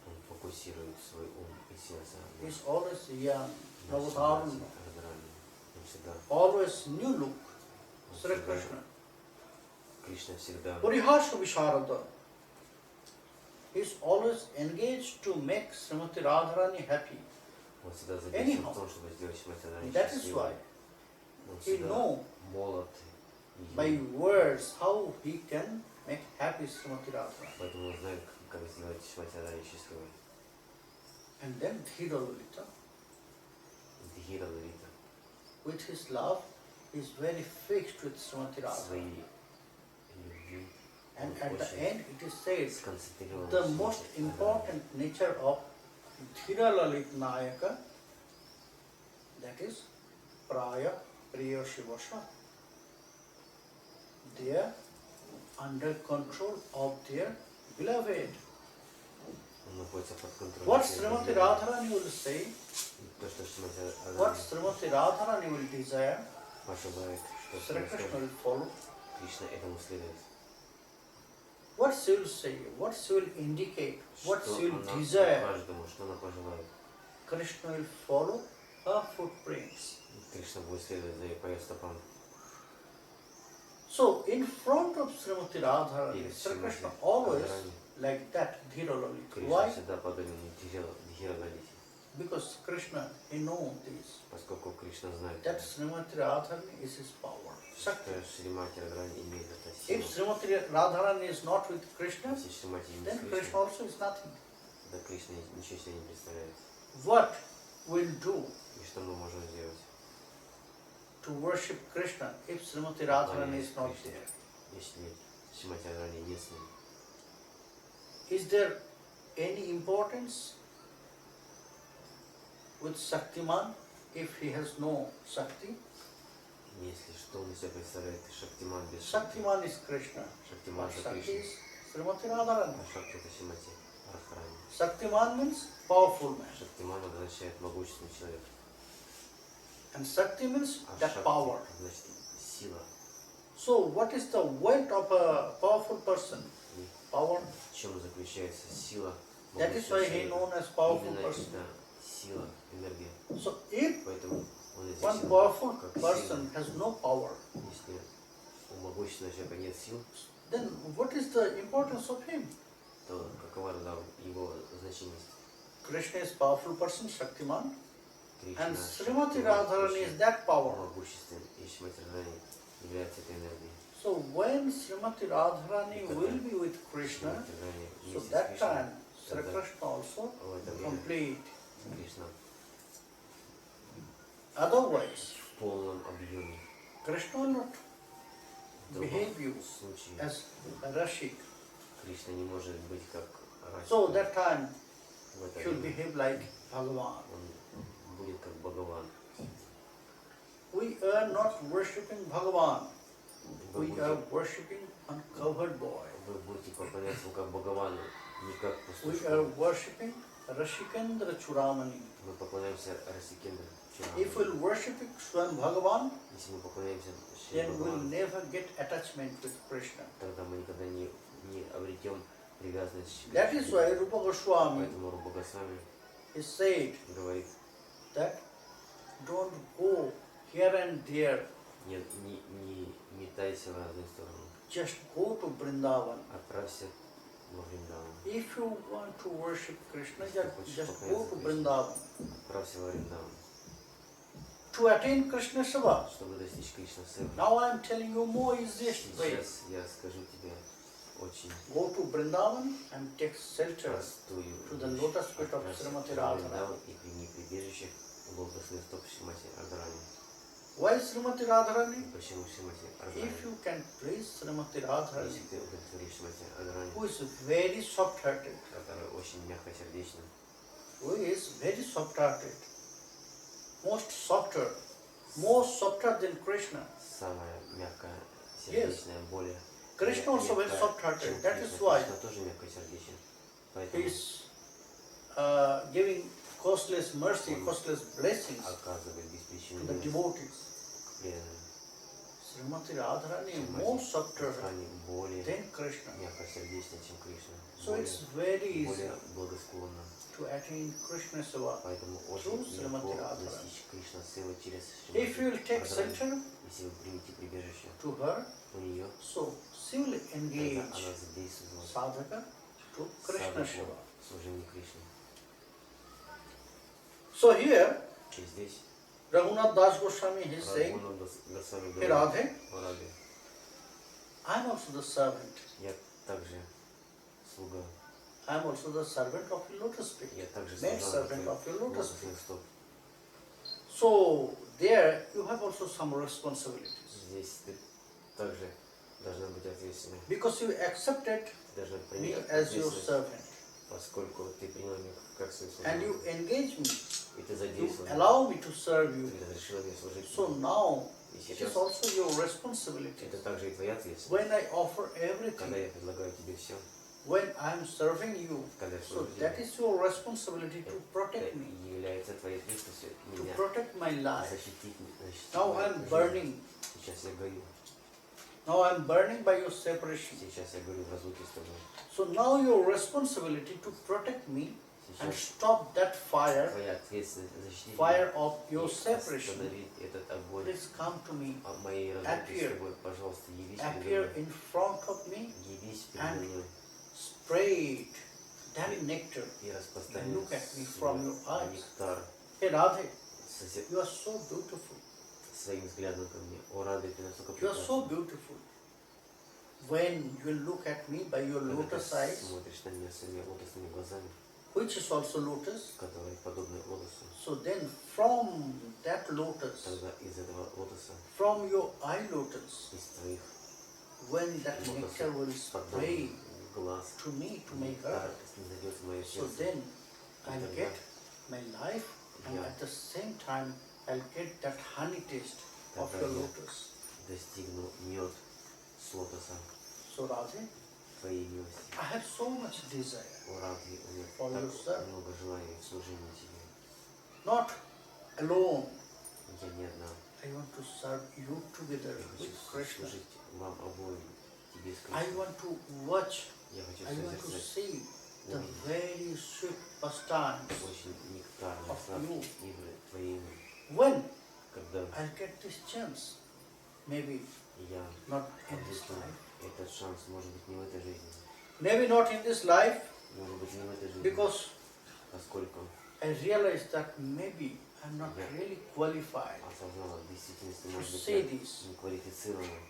S2: Он фокусирует свой ум и сердце
S1: He is always young,
S2: на
S1: Navatarunno.
S2: Радхарани. Он всегда
S1: Always new look, Sri Krishna.
S2: Кришна всегда
S1: Purihasha Visharada. He is always engaged to make Srimati Radharani happy.
S2: он всегда задействован
S1: Anyhow.
S2: в том, чтобы сделать Шримати Радхарани
S1: That is
S2: счастливой.
S1: why
S2: Он
S1: he
S2: всегда
S1: know
S2: молод.
S1: by words how he can make happy Srimati Radharani.
S2: Поэтому он знает, как сделать Шримати Радхарани счастливой.
S1: And then Dhira Lalita,
S2: Дхира-лалита
S1: with his love, he is very fixed with Srimati Radharani.
S2: своей любви
S1: And
S2: он
S1: at the
S2: очень
S1: end it is said,
S2: сконцентрирован
S1: the
S2: на
S1: most
S2: Шримати
S1: important nature of Dhira Lalit Nayaka, that is Praya Priya Shivasha. They are under control of their beloved.
S2: Он находится под контролем.
S1: What
S2: своего
S1: Srimati
S2: влияния.
S1: Radharani will say,
S2: То, что Шримати
S1: what
S2: Радхарани
S1: Srimati Radharani will desire,
S2: пожелает, что
S1: Sri Krishna
S2: скажет,
S1: will follow.
S2: Кришна этому следует.
S1: What she will say, what she will indicate, what
S2: Что
S1: she will
S2: она
S1: desire,
S2: каждому, что она пожелает.
S1: Krishna will follow her footprints.
S2: Кришна будет следовать за ее по ее стопам.
S1: So in front of Srimati Radharani,
S2: Перед
S1: Sri Krishna
S2: Шримати
S1: always
S2: Радхарани
S1: like that, Dhira Lalita.
S2: Кришна
S1: Why?
S2: всегда подобен Дхира Галите,
S1: Because Krishna, he knows this.
S2: поскольку Кришна знает,
S1: That Srimati Radharani is his power, Shakti.
S2: что Шримати Радхарани имеет это
S1: If
S2: силу.
S1: Srimati Radharani is not with Krishna,
S2: Если Шримати не
S1: then
S2: с
S1: Krishna
S2: Кришной,
S1: also is nothing.
S2: да Кришна ничего себе не представляет.
S1: What we'll do
S2: И что мы можем сделать?
S1: to worship Krishna if Srimati Radharani is not there?
S2: Если Шримати Радхарани нет с ним.
S1: Is there any importance with Shaktiman if he has no Shakti?
S2: Если что он из себя представляет Шактиман без Шакти.
S1: Shaktiman is Krishna,
S2: Шактиман
S1: but
S2: же
S1: Shakti
S2: Кришна.
S1: is Srimati Radharani.
S2: А Шакти это Шримати Радхарани.
S1: Shaktiman means powerful man,
S2: Шактиман означает могущественный человек.
S1: and Shakti means
S2: А
S1: that
S2: Шакти
S1: power.
S2: значит сила.
S1: So what is the weight of a powerful person?
S2: И
S1: Power.
S2: в чем заключается сила
S1: That is why
S2: могущественного
S1: he
S2: человека?
S1: known as powerful
S2: Именно
S1: person.
S2: это сила, энергия.
S1: So if
S2: Поэтому он
S1: one
S2: известен
S1: powerful
S2: как
S1: person
S2: сила.
S1: has no power,
S2: Если у могущественного человека нет сил,
S1: then what is the importance of him?
S2: то какова тогда его значимость?
S1: Krishna is powerful person, Shaktiman,
S2: Кришна,
S1: and Srimati
S2: Шактиман,
S1: Radharani is
S2: Кришна
S1: that power.
S2: могуществен, и Шримати Радхарани является этой энергией.
S1: So when Srimati Radharani will be with Krishna,
S2: Шримати Радхарани
S1: so
S2: вместе с
S1: that
S2: Кришной,
S1: time Sri Krishna also
S2: в это время
S1: complete.
S2: Кришна
S1: Otherwise,
S2: в полном объеме.
S1: Krishna will not
S2: В
S1: behave you
S2: другом случае
S1: as a Rashik.
S2: Кришна не может быть как
S1: So
S2: Рашика.
S1: that time
S2: В это
S1: he will
S2: время
S1: behave like Bhagavan.
S2: он будет как Бхагаван.
S1: We are not worshipping Bhagavan.
S2: Вы
S1: We are
S2: будете,
S1: worshipping uncovered boy.
S2: вы будете поклоняться ему как Бхагавану, не как
S1: We are
S2: пастушку.
S1: worshipping Rashikendra Churamani.
S2: Мы поклоняемся Расикендру.
S1: If we'll worship Swan Bhagavan,
S2: Если мы поклоняемся Шри
S1: then we'll
S2: Бхагавану,
S1: never get attachment with Krishna.
S2: тогда мы никогда не обретем привязанность к
S1: That is
S2: Кришне.
S1: why Rupa Goswami
S2: Поэтому Рупа Госвами
S1: is said
S2: говорит,
S1: that don't go here and there,
S2: не метайся в разные стороны,
S1: just go to Vrindavan.
S2: отправься во Вриндаван.
S1: If you want to worship Krishna,
S2: Если хочешь
S1: just go
S2: поклоняться
S1: to
S2: Кришне,
S1: Vrindavan.
S2: отправься во Вриндаван,
S1: To attain Krishna Seva.
S2: чтобы достичь Кришна Севы.
S1: Now I am telling you more easiest way.
S2: Сейчас я скажу тебе очень
S1: Go to Vrindavan and take shelter
S2: простую
S1: to the
S2: вещь.
S1: lotus feet of
S2: Отправься
S1: Srimati
S2: в
S1: Radharani.
S2: Вриндаван и прими прибежище у лотосных стоп Шримати Радхарани.
S1: Why Srimati Radharani?
S2: Почему Шримати
S1: If
S2: Радхарани?
S1: you can please Srimati Radharani,
S2: Если ты удовлетворишь Шримати Радхарани,
S1: who is very soft-hearted,
S2: который очень мягкосердечен,
S1: who is very soft-hearted, most softer, more softer than Krishna.
S2: самая мягкая сердечная, более
S1: Krishna also very
S2: мягкая,
S1: soft-hearted.
S2: чем
S1: That is
S2: Кришна.
S1: why
S2: Кришна тоже мягкосердечен.
S1: he
S2: Поэтому
S1: is giving costless mercy, costless blessings
S2: оказывает
S1: to
S2: беспричинную
S1: the
S2: милость
S1: devotees.
S2: к преданным.
S1: Srimati Radharani is
S2: Шримати
S1: more softer
S2: Радхарани более
S1: than Krishna.
S2: мягкосердечна, чем Кришна.
S1: So it's very easy
S2: Более благосклонна.
S1: to attain Krishna Seva.
S2: Поэтому
S1: Through
S2: очень
S1: Srimati
S2: легко
S1: Radharani.
S2: достичь Кришна Севы через
S1: If you will
S2: Шримати
S1: take
S2: Радхарани.
S1: shelter
S2: Если вы примете прибежище
S1: to her,
S2: у нее,
S1: so she will
S2: тогда
S1: engage
S2: она задействует вас
S1: sadhaka to Krishna Shiva.
S2: в служении Кришне.
S1: So here,
S2: И здесь
S1: Raghunath Das Goswami is saying,
S2: Рагуна Госвами
S1: Hey
S2: говорит,
S1: Radhe,
S2: «О, Радhe,
S1: I am also the servant.
S2: я также слуга,
S1: I am also the servant of your lotus feet.
S2: я также
S1: Maid
S2: служанка
S1: servant
S2: твоих
S1: of your lotus feet.
S2: лотосных стоп».
S1: So there you have also some responsibilities.
S2: Здесь ты также должна быть ответственной.
S1: Because you accepted
S2: Ты должна
S1: me
S2: принять
S1: as your
S2: ответственность,
S1: servant.
S2: поскольку ты приняла меня как свою
S1: And you
S2: служанку.
S1: engage me.
S2: И ты
S1: You
S2: задействовала меня,
S1: allow me to serve you.
S2: ты разрешила мне служить.
S1: So now
S2: И
S1: it is
S2: сейчас
S1: also your responsibility.
S2: это также и твоя ответственность.
S1: When I offer
S2: Когда
S1: everything,
S2: я предлагаю тебе все,
S1: when I am serving you,
S2: когда я
S1: so
S2: служу
S1: that
S2: тебе,
S1: is your responsibility to protect
S2: это
S1: me,
S2: является твоей ответственностью
S1: to
S2: меня
S1: protect my life.
S2: защитить
S1: Now I
S2: мою
S1: am
S2: жизнь.
S1: burning.
S2: Сейчас я горю.
S1: Now I am burning by your separation.
S2: Сейчас я горю в разлуке с тобой.
S1: So now your responsibility to protect me and
S2: Сейчас
S1: stop that fire,
S2: твоя ответственность защитить
S1: fire
S2: меня
S1: of your
S2: и
S1: separation.
S2: остановить этот огонь
S1: Please come to me,
S2: моей разлуки с
S1: appear,
S2: тобой. Пожалуйста, явись
S1: appear
S2: передо мной.
S1: in front of me
S2: Явись передо
S1: and
S2: мной
S1: spray that nectar
S2: и
S1: and
S2: распространи
S1: look at me from your
S2: свой
S1: eyes.
S2: нектар
S1: Hey Radhe,
S2: созер-
S1: you are so beautiful.
S2: своим взглядом ко мне. О, Рада, ты настолько
S1: You are so
S2: прекрасна.
S1: beautiful. When you look at me by your
S2: Когда ты
S1: lotus eyes,
S2: смотришь на меня своими лотосными глазами,
S1: which is also lotus,
S2: которые подобны лотосу,
S1: so then from that lotus,
S2: тогда из этого лотоса,
S1: from your eye lotus,
S2: из твоих
S1: when that nectar will spray
S2: подобных глаз,
S1: to me, to my
S2: нектар
S1: heart,
S2: снизойдет в мое
S1: so
S2: сердце,
S1: then
S2: и
S1: I'll
S2: тогда
S1: get my life and
S2: я
S1: at the same time I'll get that honey taste of
S2: тогда
S1: your
S2: я
S1: lotus.
S2: достигну мед с лотоса
S1: So Radhe,
S2: твоей милости.
S1: I have so much desire,
S2: О, Радhi, у меня
S1: For yourself.
S2: так много желаний в служении тебе.
S1: not alone.
S2: Я не одна.
S1: I want to serve you together
S2: Я
S1: with
S2: хочу
S1: Krishna.
S2: служить вам обоим, тебе с
S1: I
S2: Кришной.
S1: want to watch,
S2: Я хочу
S1: I want to
S2: созерцать
S1: see the
S2: увидеть
S1: very sweet pastimes
S2: очень нектарные,
S1: of
S2: сладкие
S1: you.
S2: игры твоими.
S1: When
S2: Когда
S1: I'll get this chance, maybe
S2: я
S1: not in this
S2: обрету
S1: life,
S2: этот шанс, может быть, не в этой жизни,
S1: maybe not in this life,
S2: может быть, не в этой жизни,
S1: because
S2: поскольку
S1: I realize that maybe I'm not really qualified
S2: осознала в действительности,
S1: to
S2: может быть,
S1: say
S2: я
S1: this.
S2: не квалифицирована.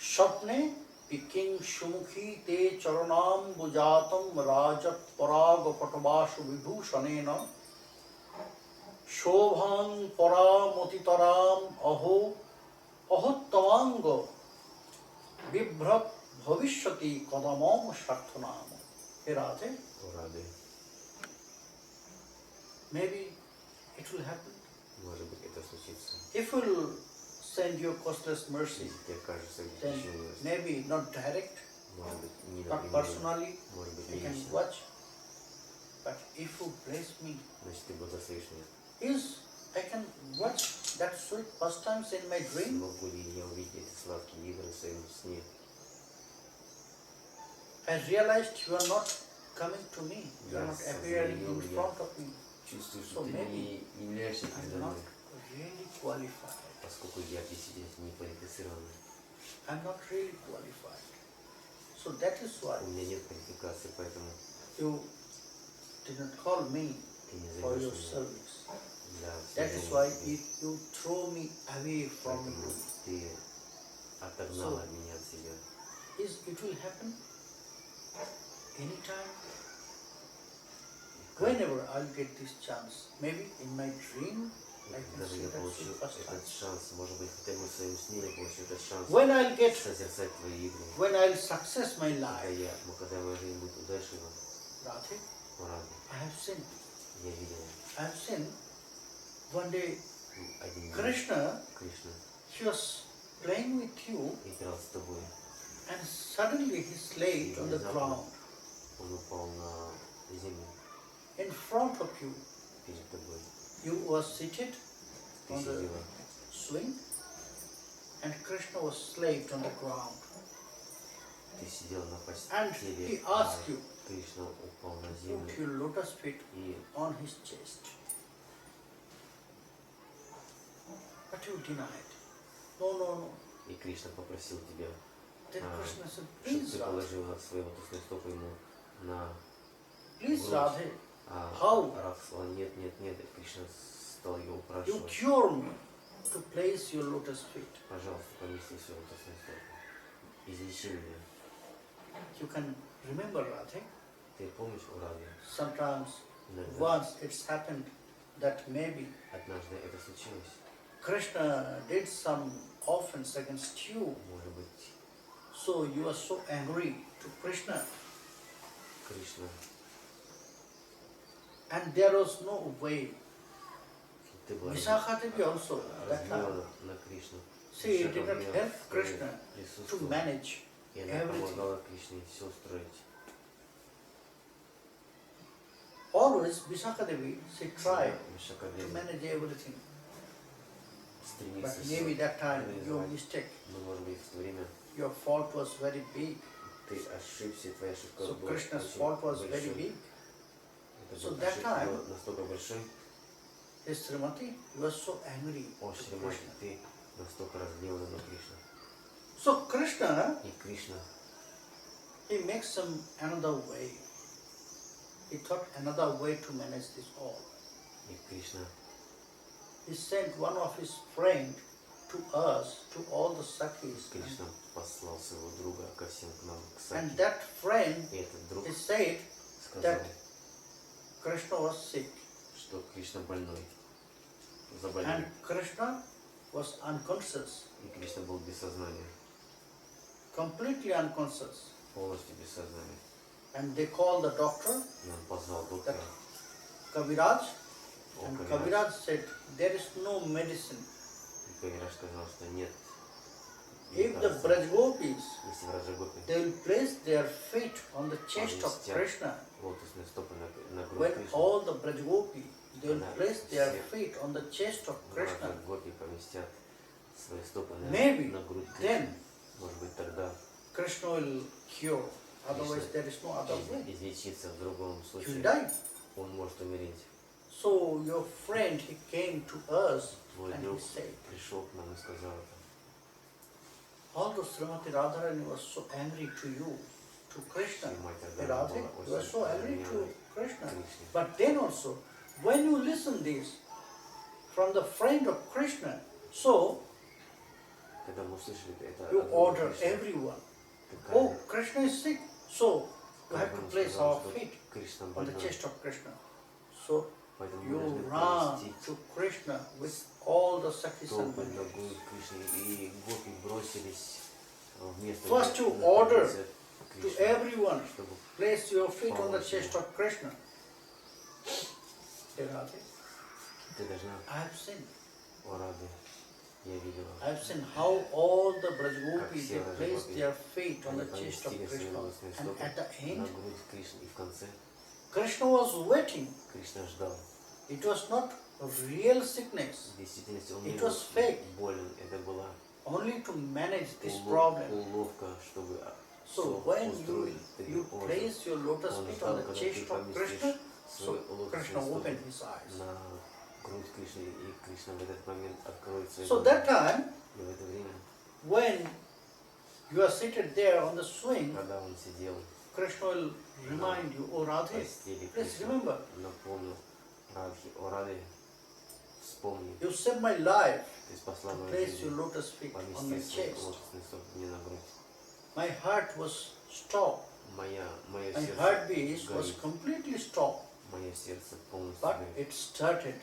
S1: Shapne piking shumukhi te charanam bujatam rajat paraga patavashu vibhushanena shobhan paramotitaram aho ahottamanga vibhrat bhavishyati kadamam sharthanam. Hey Radhe,
S2: О, Рады,
S1: maybe it will happen.
S2: может быть, это случится.
S1: If we'll send you costless mercy,
S2: Если тебе кажется,
S1: then
S2: еще милость,
S1: maybe not direct,
S2: может быть, не
S1: not
S2: напрямую,
S1: personally,
S2: может быть,
S1: I
S2: не
S1: can
S2: лично,
S1: watch. But if you bless me,
S2: значит, ты благословишь меня.
S1: is I can watch that sweet pastimes in my dream.
S2: Могу ли я увидеть эти сладкие игры в своем сне?
S1: I realized you are not coming to me. You are
S2: Я
S1: not appearing in
S2: осознаю,
S1: front of me.
S2: Чувствую,
S1: So
S2: что ты
S1: maybe
S2: не являешься
S1: I'm
S2: передо
S1: not
S2: мной,
S1: really qualified.
S2: поскольку я действительно не квалифицирован.
S1: I'm not really qualified. So that is why
S2: У меня нет квалификации, поэтому
S1: you did not call me
S2: ты не
S1: for your
S2: зовешь меня
S1: service.
S2: для
S1: That is
S2: служения
S1: why
S2: тебе.
S1: you throw me away from
S2: Поэтому
S1: you.
S2: ты отогнала меня от себя.
S1: Is it will happen anytime? Whenever I'll get this chance, maybe in my dream, I can
S2: Даже
S1: see
S2: я
S1: that
S2: получу
S1: sweet pastime.
S2: этот шанс, может быть, хотя бы в своем сне я получу этот шанс
S1: When I'll get,
S2: созерцать твои игры.
S1: when I'll success my
S2: Когда
S1: life,
S2: когда моя жизнь будет удачлива,
S1: Radhe,
S2: Рады,
S1: I have sinned.
S2: я видел
S1: I have sinned. One day,
S2: один день
S1: Krishna,
S2: Кришна
S1: he was playing with you,
S2: играл с тобой,
S1: and suddenly he slipped on the ground
S2: он упал на землю
S1: in front of you.
S2: перед тобой.
S1: You were seated
S2: Ты
S1: on the
S2: сидела,
S1: swing, and Krishna was slipped on the ground.
S2: ты сидела на
S1: And
S2: постели,
S1: he
S2: а
S1: asked you,
S2: Кришна упал на
S1: put
S2: землю
S1: your lotus feet
S2: и
S1: on his chest. But you denied. No, no, no.
S2: И Кришна попросил тебя,
S1: Then Krishna said,
S2: чтобы
S1: please
S2: ты
S1: Radhe,
S2: положила свои лотосные стопы ему на
S1: please
S2: грудь.
S1: Radhe,
S2: А
S1: How?
S2: Радха сказал, нет, нет, нет, и Кришна стал его
S1: you
S2: упрашивать,
S1: cure me to place your lotus feet.
S2: пожалуйста, помести свои лотосные стопы, излечи меня.
S1: You can remember Radhe,
S2: Ты помнишь, о Раде,
S1: sometimes
S2: иногда,
S1: once it's happened that maybe
S2: однажды это случилось,
S1: Krishna did some offense against you,
S2: может быть,
S1: so you are so angry to Krishna,
S2: Кришна,
S1: and there was no way.
S2: ты была
S1: Visakha Devi also that time,
S2: разгневана на Кришну.
S1: she
S2: Вишака
S1: did not
S2: в
S1: help
S2: твоем
S1: Krishna to
S2: присутствии,
S1: manage
S2: и она
S1: everything.
S2: помогала Кришне все устроить.
S1: Always Visakha Devi, she tried
S2: Вишака
S1: to manage everything, but
S2: стремится
S1: maybe that time your
S2: организовать.
S1: mistake,
S2: Но, может быть, в то время
S1: your fault was very big.
S2: ты ошибся, и твоя ошибка
S1: So
S2: была
S1: Krishna's
S2: очень
S1: fault was very
S2: большой.
S1: big. So that time,
S2: был настолько большой,
S1: his Srimati was so angry
S2: о
S1: to
S2: Шримати,
S1: Krishna.
S2: ты настолько разгневана на Кришну.
S1: So Krishna,
S2: И Кришна,
S1: he makes some another way. He thought another way to manage this all.
S2: и Кришна,
S1: He sent one of his friend to us, to all the Sakhis.
S2: Кришна послал своего друга ко всем к нам, к
S1: And
S2: Саки.
S1: that friend,
S2: И этот друг
S1: he said
S2: сказал,
S1: that Krishna was sick.
S2: что Кришна больной,
S1: And
S2: заболел.
S1: Krishna was unconscious,
S2: И Кришна был без сознания,
S1: completely unconscious.
S2: полностью без сознания.
S1: And they called the doctor,
S2: И он позвал доктора.
S1: Kaviraj,
S2: О,
S1: and
S2: Кавираж.
S1: Kaviraj said, there is no medicine.
S2: И Кавираж сказал, что нет.
S1: If the Brajgopis,
S2: Если в Раджагопе
S1: they will place their feet on the chest of Krishna,
S2: лотосные стопы на грудь
S1: when
S2: Кришны,
S1: all the Brajgopis, they will place their feet on the chest of
S2: в
S1: Krishna,
S2: Раджагопе поместят свои стопы
S1: maybe
S2: на грудь
S1: then
S2: Кришны. Может быть, тогда
S1: Krishna will cure. Otherwise, there is no other way.
S2: излечиться, в другом
S1: He will
S2: случае
S1: die.
S2: он может умереть.
S1: So your friend, he came to us
S2: Твой
S1: and he
S2: друг
S1: said,
S2: пришел к нам и сказал это.
S1: although Srimati Radharani was so angry to you, to Krishna,
S2: Шримати
S1: Hey,
S2: Радхарани
S1: Radhe,
S2: была
S1: you are
S2: очень
S1: so angry to
S2: разгневана
S1: Krishna.
S2: Кришне.
S1: But then also, when you listen this from the friend of Krishna, so
S2: Когда мы услышали это
S1: you
S2: от друга
S1: order
S2: Кришны,
S1: everyone,
S2: то
S1: oh, Krishna is sick, so you have to
S2: каждому
S1: place
S2: сказал,
S1: our
S2: что
S1: feet
S2: Кришна
S1: on the
S2: больной,
S1: chest of Krishna. So
S2: поэтому
S1: you
S2: мы должны
S1: run
S2: поместить
S1: to Krishna with all the Sakhis and
S2: стопы на
S1: Mandalas.
S2: грудь Кришны, и гопи бросились вместо
S1: First you
S2: на
S1: order
S2: границе
S1: to
S2: Кришны,
S1: everyone,
S2: чтобы
S1: place your feet on the chest of Krishna. Hey, Radhe,
S2: ты должна,
S1: I have seen.
S2: о Радhe, я видела,
S1: I have seen how all the
S2: как
S1: Brajgopis,
S2: все
S1: they place
S2: Раджагопи,
S1: their feet on
S2: они
S1: the chest of
S2: поместили свои
S1: Krishna.
S2: лотосные
S1: And
S2: стопы
S1: at the
S2: на
S1: end,
S2: грудь Кришны, и в конце
S1: Krishna was waiting.
S2: Кришна ждал.
S1: It was not real sickness,
S2: В действительности он
S1: It
S2: не был
S1: was fake.
S2: болен, это была
S1: only to manage this problem.
S2: уловка, чтобы
S1: So
S2: всё
S1: when
S2: устроить
S1: you
S2: таким образом.
S1: place your lotus
S2: Он
S1: feet
S2: ждал,
S1: on the
S2: когда
S1: chest
S2: ты
S1: of Krishna,
S2: поместишь
S1: so
S2: свой
S1: Krishna
S2: лотосные
S1: opened
S2: стопы
S1: his eyes.
S2: на грудь Кришны, и Кришна в этот момент откроет свои
S1: So
S2: глаза.
S1: that time,
S2: И в это время,
S1: when you are seated there on the swing,
S2: когда он сидел
S1: Krishna will remind you, oh
S2: в
S1: Radhe,
S2: постели,
S1: please
S2: Кришна
S1: remember,
S2: напомнил Радхе, о Раде, вспомни,
S1: you saved my life.
S2: ты спасла
S1: To
S2: мою
S1: place your
S2: жизнь,
S1: lotus feet on my
S2: помести свои
S1: chest.
S2: лотосные стопы мне на грудь.
S1: My heart was stopped.
S2: Мое
S1: My
S2: сердце
S1: heartbeat was
S2: горит,
S1: completely stopped.
S2: мое сердце полностью
S1: But
S2: горит.
S1: it started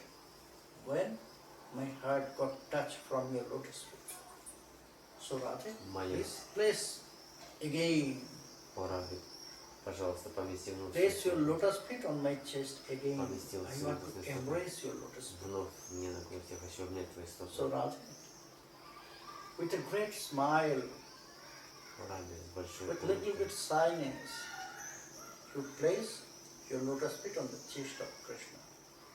S1: when my heart got touched from your lotus feet. So Radhe,
S2: Мое
S1: please place again.
S2: О Раде, пожалуйста, помести
S1: Place your
S2: внутрь.
S1: lotus feet on my chest again.
S2: Поместил
S1: I
S2: свой
S1: want
S2: лотосный
S1: to
S2: стопы.
S1: embrace your lotus feet.
S2: Вновь мне на грудь, я хочу обнять твои стопы.
S1: So Radhe, with a great smile,
S2: О Раде, с большой
S1: with little
S2: улыбкой.
S1: bit silence, you place your lotus feet on the chest of Krishna.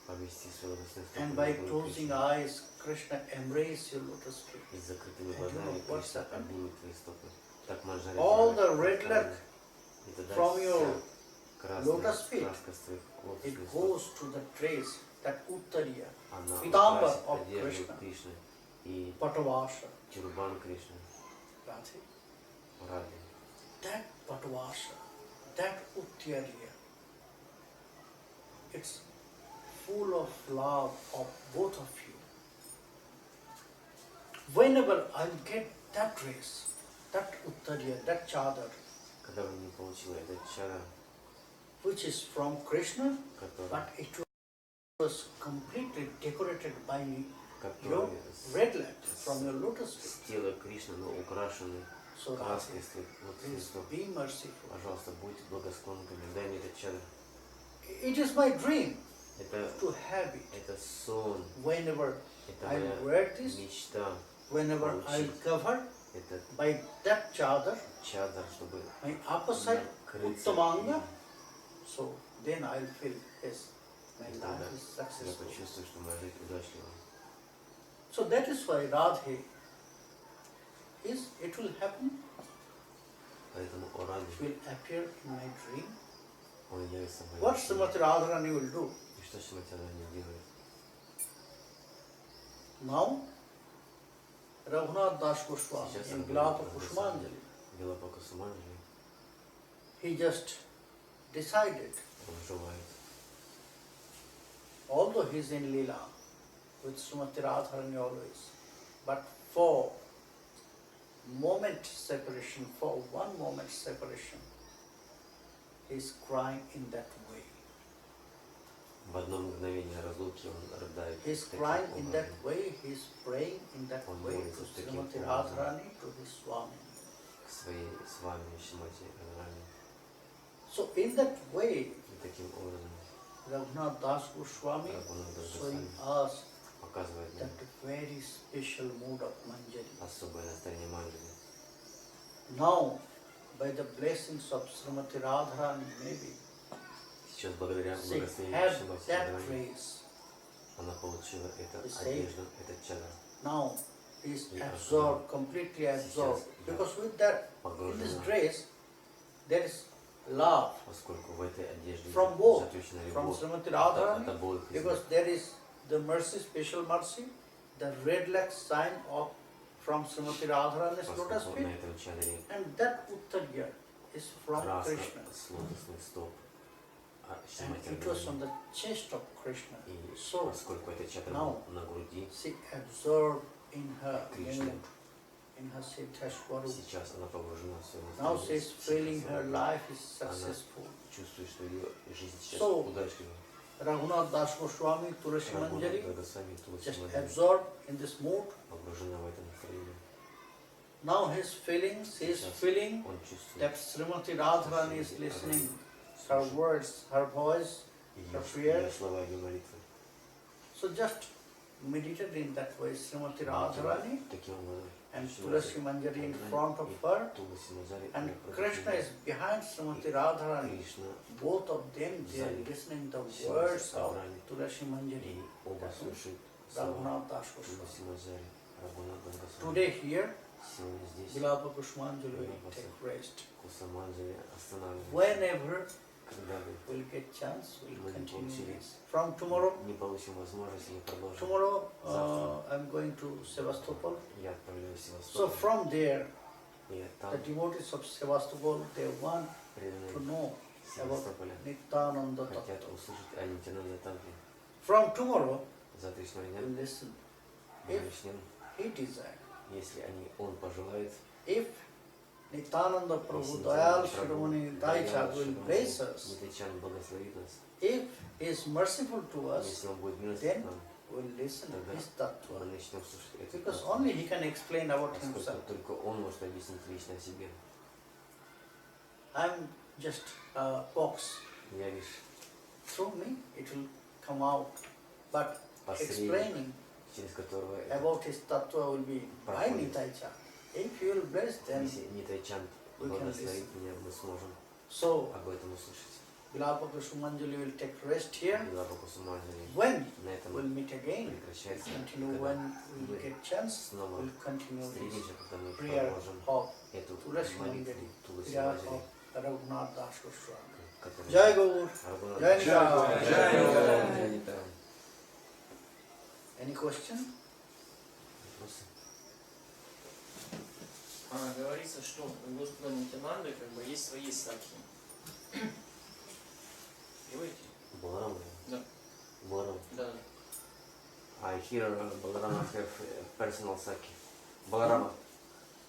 S2: Помести свои лотосные стопы
S1: And
S2: на
S1: by
S2: грудь
S1: closing
S2: Кришны.
S1: eyes, Krishna embrace your lotus feet.
S2: И с закрытыми
S1: And you
S2: глазами
S1: know what's
S2: Кришна
S1: happened?
S2: обнимет твои стопы. Так Манджари
S1: All
S2: знает,
S1: the
S2: как
S1: red
S2: правильно.
S1: light
S2: И тогда
S1: from
S2: вся
S1: your
S2: красная
S1: lotus feet,
S2: краска с твоих лотосных
S1: it
S2: стоп,
S1: goes to the trace, that Uttariya,
S2: она
S1: Pitamba
S2: украсит
S1: of
S2: одежду
S1: Krishna.
S2: Кришны и
S1: Patavasha.
S2: тюрбан Кришны.
S1: Radhe.
S2: Раде.
S1: That Patavasha, that Uttariya, it's full of love of both of you. Whenever I get that dress, that Uttariya, that chadar,
S2: Когда вы не получили этот чара,
S1: which is from Krishna,
S2: который,
S1: but it was completely decorated by your
S2: который
S1: red light from your lotus feet.
S2: с тела Кришны, но украшенный
S1: So
S2: краской
S1: Radhe,
S2: с твоих лотосных
S1: please
S2: стоп.
S1: be merciful.
S2: Пожалуйста, будь благосклонным ко мне, дай мне этот чадр.
S1: It is my dream
S2: Это
S1: to have it.
S2: это сон,
S1: Whenever
S2: это
S1: I
S2: моя
S1: wear this,
S2: мечта.
S1: whenever I cover
S2: Это
S1: by that chadar,
S2: чадр, чтобы
S1: my upper side
S2: накрыться
S1: Uttamanga,
S2: им.
S1: so then I'll feel yes, my
S2: И тогда
S1: life is
S2: я
S1: successful.
S2: почувствую, что моя жизнь удачлива.
S1: So that is why Radhe is, it will happen,
S2: Поэтому о Раде,
S1: it will appear in my dream.
S2: Он явится в
S1: What
S2: моей
S1: Srimati Radharani will do?
S2: И что Шримати Радхарани делает?
S1: Now, Raghunath Das Goswami
S2: Сейчас
S1: in
S2: Рагунат
S1: Bilapa
S2: Госвами,
S1: Kushumanjali,
S2: Билапа Кусуманджали,
S1: he just decided,
S2: он желает,
S1: although he is in Leela with Srimati Radharani always, but for moment separation, for one moment separation, he is crying in that way.
S2: в одно мгновение разлуки он рыдает.
S1: He is
S2: таким
S1: crying in that
S2: образом
S1: way, he is praying in that
S2: Он
S1: way to
S2: молится таким
S1: Srimati
S2: образом.
S1: Radharani, to his Swami.
S2: к своей с вами Шримати Радхарани.
S1: So in that way,
S2: И таким образом
S1: Raghunath Das Goswami
S2: Рагунат Das
S1: showing
S2: Госвами
S1: us
S2: показывает
S1: that
S2: нам
S1: very special mood of Manjari.
S2: особое настроение Манджали.
S1: Now, by the blessings of Srimati Radharani, maybe
S2: Сейчас благодаря
S1: she
S2: благословению
S1: had
S2: Шримати
S1: that
S2: Радхарани
S1: race.
S2: она получила эту
S1: Is
S2: одежду, этот чадр.
S1: Now he is
S2: Yeah,
S1: absorbed, completely absorbed.
S2: yeah.
S1: Because with that, in this
S2: Погружена,
S1: dress, there is love
S2: поскольку в этой одежде
S1: from both,
S2: заключена
S1: from
S2: любовь
S1: Srimati
S2: от
S1: Radharani,
S2: обоих из
S1: because
S2: них.
S1: there is the mercy, special mercy, the red leg sign of from Srimati Radharani's lotus
S2: Поскольку
S1: feet,
S2: на этом чадре
S1: and that Uttarya is from
S2: краска
S1: Krishna.
S2: с лотосных стоп
S1: And
S2: Шримати
S1: it was on
S2: Радхарани.
S1: the chest of Krishna.
S2: И
S1: So,
S2: поскольку этот чадр
S1: now
S2: был на груди,
S1: she absorbed in her
S2: Krishna.
S1: mood, in her Siddha Swarup.
S2: сейчас она погружена в свое
S1: Now she is feeling her
S2: настроение.
S1: life is
S2: Она
S1: successful.
S2: чувствует, что ее жизнь сейчас
S1: So,
S2: удачлива.
S1: Raghunath Das Goswami, Kushumanjali,
S2: Рагунат Госвами Туласи
S1: just
S2: Манджали
S1: absorbed in this mood.
S2: погружена в это настроение.
S1: Now his feelings, he is
S2: Сейчас
S1: feeling
S2: он чувствует
S1: that Srimati Radharani is listening, her words, her voice.
S2: ее слова, ее молитвы.
S1: So just meditate in that way, Srimati Radharani
S2: Таким образом,
S1: and Tulasi Manjari in front of her,
S2: Туласи Манджали
S1: and
S2: напротив
S1: Krishna
S2: нее.
S1: is behind Srimati Radharani.
S2: Кришна
S1: Both of them, they are listening the words of Tulasi Manjari,
S2: и оба слушают слова
S1: Raghunath Das Goswami.
S2: Туласи Манджали, Рагунат Das Госвами.
S1: Today here,
S2: Сегодня здесь
S1: Bilapa Kushumanjali will take rest.
S2: Kushumanjali останавливается.
S1: Whenever
S2: Когда вы
S1: we'll get chance, we'll
S2: Мы не
S1: continue
S2: получили.
S1: this. From tomorrow,
S2: не получим возможности, мы продолжим.
S1: tomorrow
S2: Завтра.
S1: I'm going to Sevastopol.
S2: Я отправляюсь в
S1: So
S2: Севастополь.
S1: from there,
S2: И там
S1: the devotees of Sevastopol, they want to
S2: преданные
S1: know about
S2: Севастополя
S1: Nityananda
S2: хотят
S1: Tattva.
S2: услышать о Нитянанде Тантре.
S1: From tomorrow,
S2: Завтрашнего дня
S1: we'll listen.
S2: мы
S1: If
S2: начнем,
S1: he desire.
S2: если он пожелает,
S1: If Nityananda Prabhu
S2: если
S1: Dayal
S2: Нитянанда
S1: Shrimani
S2: Прабху
S1: Daicha
S2: Даял
S1: will
S2: Шримати
S1: bless us,
S2: Нитянчанд благословит нас,
S1: if he is merciful to us,
S2: если он будет милостив
S1: then
S2: к нам,
S1: we'll listen
S2: тогда
S1: his tattva.
S2: мы начнем слушать эту
S1: Because
S2: Тантру.
S1: only he can explain about
S2: Поскольку
S1: himself.
S2: только он может объяснить лично о себе.
S1: I'm just a box.
S2: Я лишь
S1: Through me, it will come out. But
S2: посредник,
S1: explaining
S2: через которого это
S1: about his tattva will be by
S2: проходит.
S1: Nitaicha. If he will bless, then
S2: Если Нитайчанд
S1: we can
S2: благословит
S1: listen.
S2: меня, мы сможем
S1: So
S2: об этом услышать.
S1: Bilapa Kushumanjali will take rest here.
S2: Билапа Кусуманджали
S1: When
S2: на этом
S1: we'll meet again,
S2: прекращается.
S1: continue
S2: Когда
S1: when we'll get chance,
S2: снова
S1: we'll continue this
S2: встретимся, когда мы
S1: prayer
S2: продолжим
S1: of
S2: эту
S1: Tulasi
S2: молитву
S1: Manjari,
S2: Туласи
S1: prayer
S2: Манджали,
S1: of Raghunath Das Goswami.
S2: которая
S1: Jai Gaur,
S2: Рагунат
S1: Jai
S2: Дас-
S1: Nitya.
S2: Jai Nitya.
S1: Any question?
S2: Вопросы?
S3: Говорится, что у Господа Нитянанды как бы есть свои сакхи. Понимаете?
S2: Баларама?
S3: Да.
S2: Баларама.
S3: Да.
S2: I hear Balarama have personal sake. Balarama.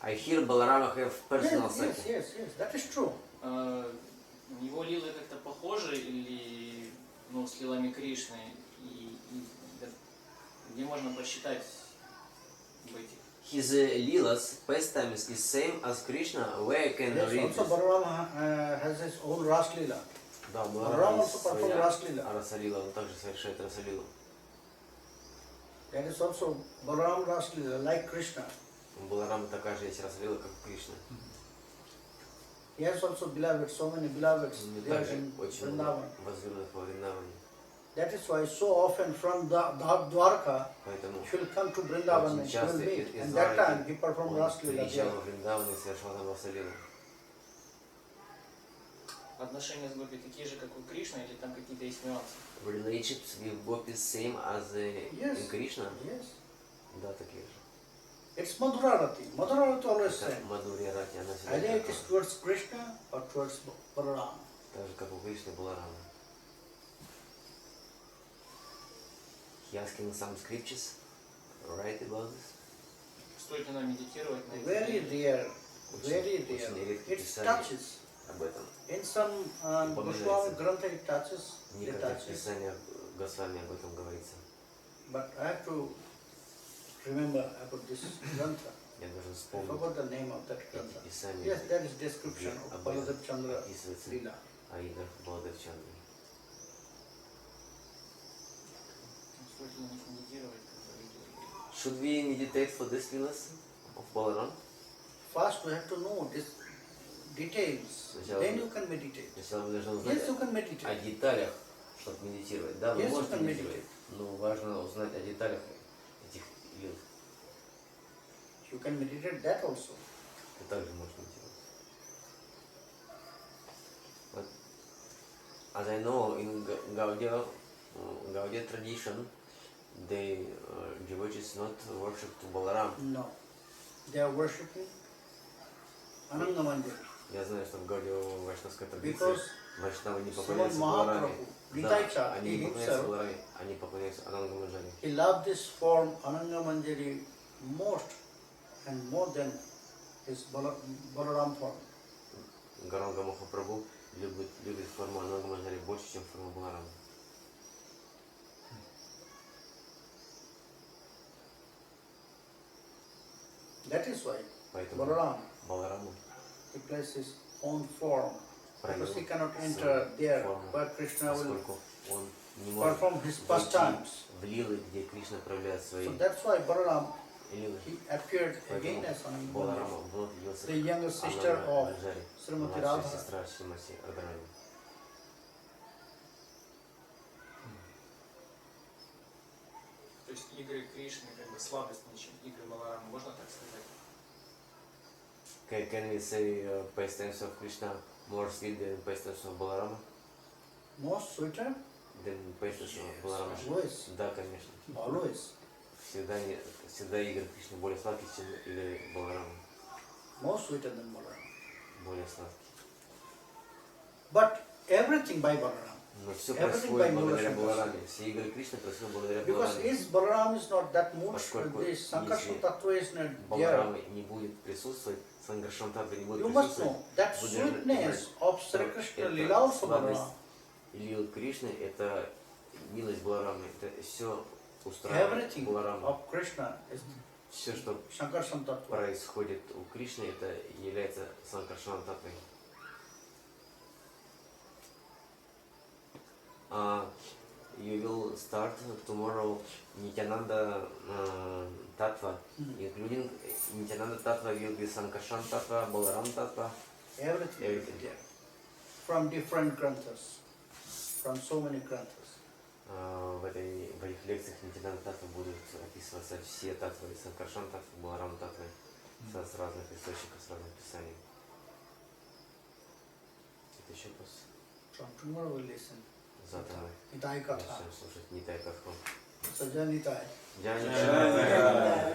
S2: I hear Balarama have personal
S1: Yes,
S2: sake.
S1: yes, that is true.
S3: Его лилы как-то похожи или ну, с лилами Кришны? Да, где можно посчитать об этих?
S2: His Leelas, pastimes, is same as Krishna. Where can
S1: Yes,
S2: read
S1: also
S2: this?
S1: Balaram has his own Ras Leela.
S2: Да,
S1: Баларам
S2: Баларама
S1: also
S2: есть
S1: perform
S2: своя
S1: Ras Leela.
S2: Расалила, он также совершает Расалилу.
S1: That is also Balaram Ras Leela, like Krishna.
S2: У Баларама такая же есть Расалила, как у Кришны.
S1: He has also beloveds, so many beloveds
S2: У него
S1: there
S2: также
S1: in
S2: очень много
S1: Vrindavan.
S2: возлюбленных во Вриндаване.
S1: That is why so often from Dwarka,
S2: Поэтому
S1: she will come to Vrindavan
S2: очень
S1: and she will
S2: часто
S1: meet.
S2: из
S1: And that time
S2: Двараки
S1: he performed
S2: он
S1: Ras Leela
S2: приезжал
S1: there.
S2: во Вриндаван и совершал там Расалилу.
S3: отношения с Гопи такие же, как у Кришны, или там какие-то есть нюансы?
S2: Relationships with gopis same as
S1: Yes.
S2: in Krishna?
S1: Yes.
S2: Да, такие же.
S1: It's Madhurarati. Madhurarati always
S2: Это
S1: same.
S2: Мадхурья Рати, она всегда
S1: Either it
S2: одинакова.
S1: is towards Krishna or towards Balaram.
S2: Так же, как у Кришны Баларама. He asking some scriptures, right, about this?
S3: Стоит ли нам медитировать на это?
S1: Very rare. Very
S2: Очень
S1: rare.
S2: редко
S1: It
S2: писали
S1: touches.
S2: об этом.
S1: In some Goswami Grantha it touches.
S2: В
S1: It
S2: некоторых
S1: touches.
S2: писаниях Госвами об этом говорится.
S1: But I have to remember about this Grantha.
S2: Я должен
S1: I
S2: вспомнить
S1: forgot the name of that
S2: эти
S1: Grantha.
S2: писания,
S1: Yes, that is description
S2: где
S1: of
S2: об этом
S1: Baladev Chandra
S2: описывается
S1: Srila.
S2: о играх Баладевчандры.
S3: Стоит ли на них медитировать, как говорили?
S2: Should we meditate for this Leelas of Balaram?
S1: First we have to know this details.
S2: Сначала
S1: Then you can meditate.
S2: Сначала вы должны узнать
S1: Yes, you can
S2: о
S1: meditate.
S2: деталях, чтобы медитировать. Да, вы
S1: Yes, you
S2: можете
S1: can
S2: медитировать, но важно узнать о деталях этих лил.
S1: You can meditate that also.
S2: Ты также можешь медитировать. But as I know, in Gaudiya tradition, the devotees not worship to Balaram.
S1: No. They are worshipping Ananga Manjari.
S2: Я знаю, что в Гаудия вайшнавской традиции
S1: Because
S2: вайшнавы не
S1: Srimad
S2: поклоняются Балараме.
S1: Mahaprabhu,
S2: Да,
S1: Nitaicha,
S2: они
S1: he
S2: не поклоняются
S1: himself,
S2: Балараме, они поклоняются Анангамаджари.
S1: he loved this form Ananga Manjari most and more than his Balaram form.
S2: Гаранга Махапрабху любит форму Анангамаджари больше, чем форму Баларама.
S1: That is why
S2: Поэтому
S1: Balaram,
S2: Балараму
S1: he plays his own form.
S2: проявил
S1: Because he cannot
S2: свою
S1: enter there,
S2: форму,
S1: where Krishna will
S2: поскольку он не может
S1: perform his
S2: войти
S1: pastimes.
S2: в лилы, где Кришна проявляет свои
S1: So that's why Balaram,
S2: лилы.
S1: he appeared again
S2: Поэтому
S1: as Ananga Manjari,
S2: Баларама вновь явился
S1: the younger sister of
S2: Анангамаджари,
S1: Srimati
S2: младшая
S1: Radha.
S2: сестра Шримати Радхарани.
S3: То есть игры Кришны как бы слабостнее, чем игры Баларама, можно так сказать?
S2: Can we say pastimes of Krishna more sweet than pastimes of Balarama?
S1: More sweeter?
S2: Than pastimes of Balarama?
S1: Always.
S2: Да, конечно.
S1: Always.
S2: Всегда игры Кришны более сладкие, чем игры Баларама.
S1: More sweeter than Balaram.
S2: Более сладкие.
S1: But everything by Balaram.
S2: Но все
S1: Everything
S2: происходит
S1: by
S2: благодаря
S1: Balaram.
S2: Балараме. Все игры Кришны происходят благодаря
S1: Because
S2: Балараме.
S1: if Balaram is not that much,
S2: Поскольку
S1: this Sankarshan
S2: если
S1: Tattva is not there,
S2: Баларама не будет присутствовать, Сангаршан Татва не будет
S1: you must
S2: присутствовать.
S1: know that
S2: Вы должны
S1: sweetness
S2: знать,
S1: of
S2: что
S1: Sri Krishna
S2: это
S1: Lila also
S2: сладость
S1: Balaram.
S2: и лил Кришны, это милость Баларамы, это все устраивает
S1: Everything
S2: Баларама.
S1: of Krishna is
S2: Все, что
S1: Sankarshan Tattva.
S2: происходит у Кришны, это является Санкаршан Татвой. You will start tomorrow Nityananda Tattva, including Nityananda Tattva will be Sankarshan Tattva, Balaram Tattva.
S1: Everything is
S2: Everything.
S1: there. From different granthas. From so many granthas.
S2: В этих лекциях Нитянанда Татва будут описываться все татвы, Санкаршан Татва, Баларам Татва, с разных источников, с разных писаний. Это еще раз.
S1: From tomorrow we'll listen.
S2: Завтра мы
S1: Nitai Katha.
S2: начнем слушать Нитай Катху.
S1: Saja Nitai.
S2: Джай
S1: Jai.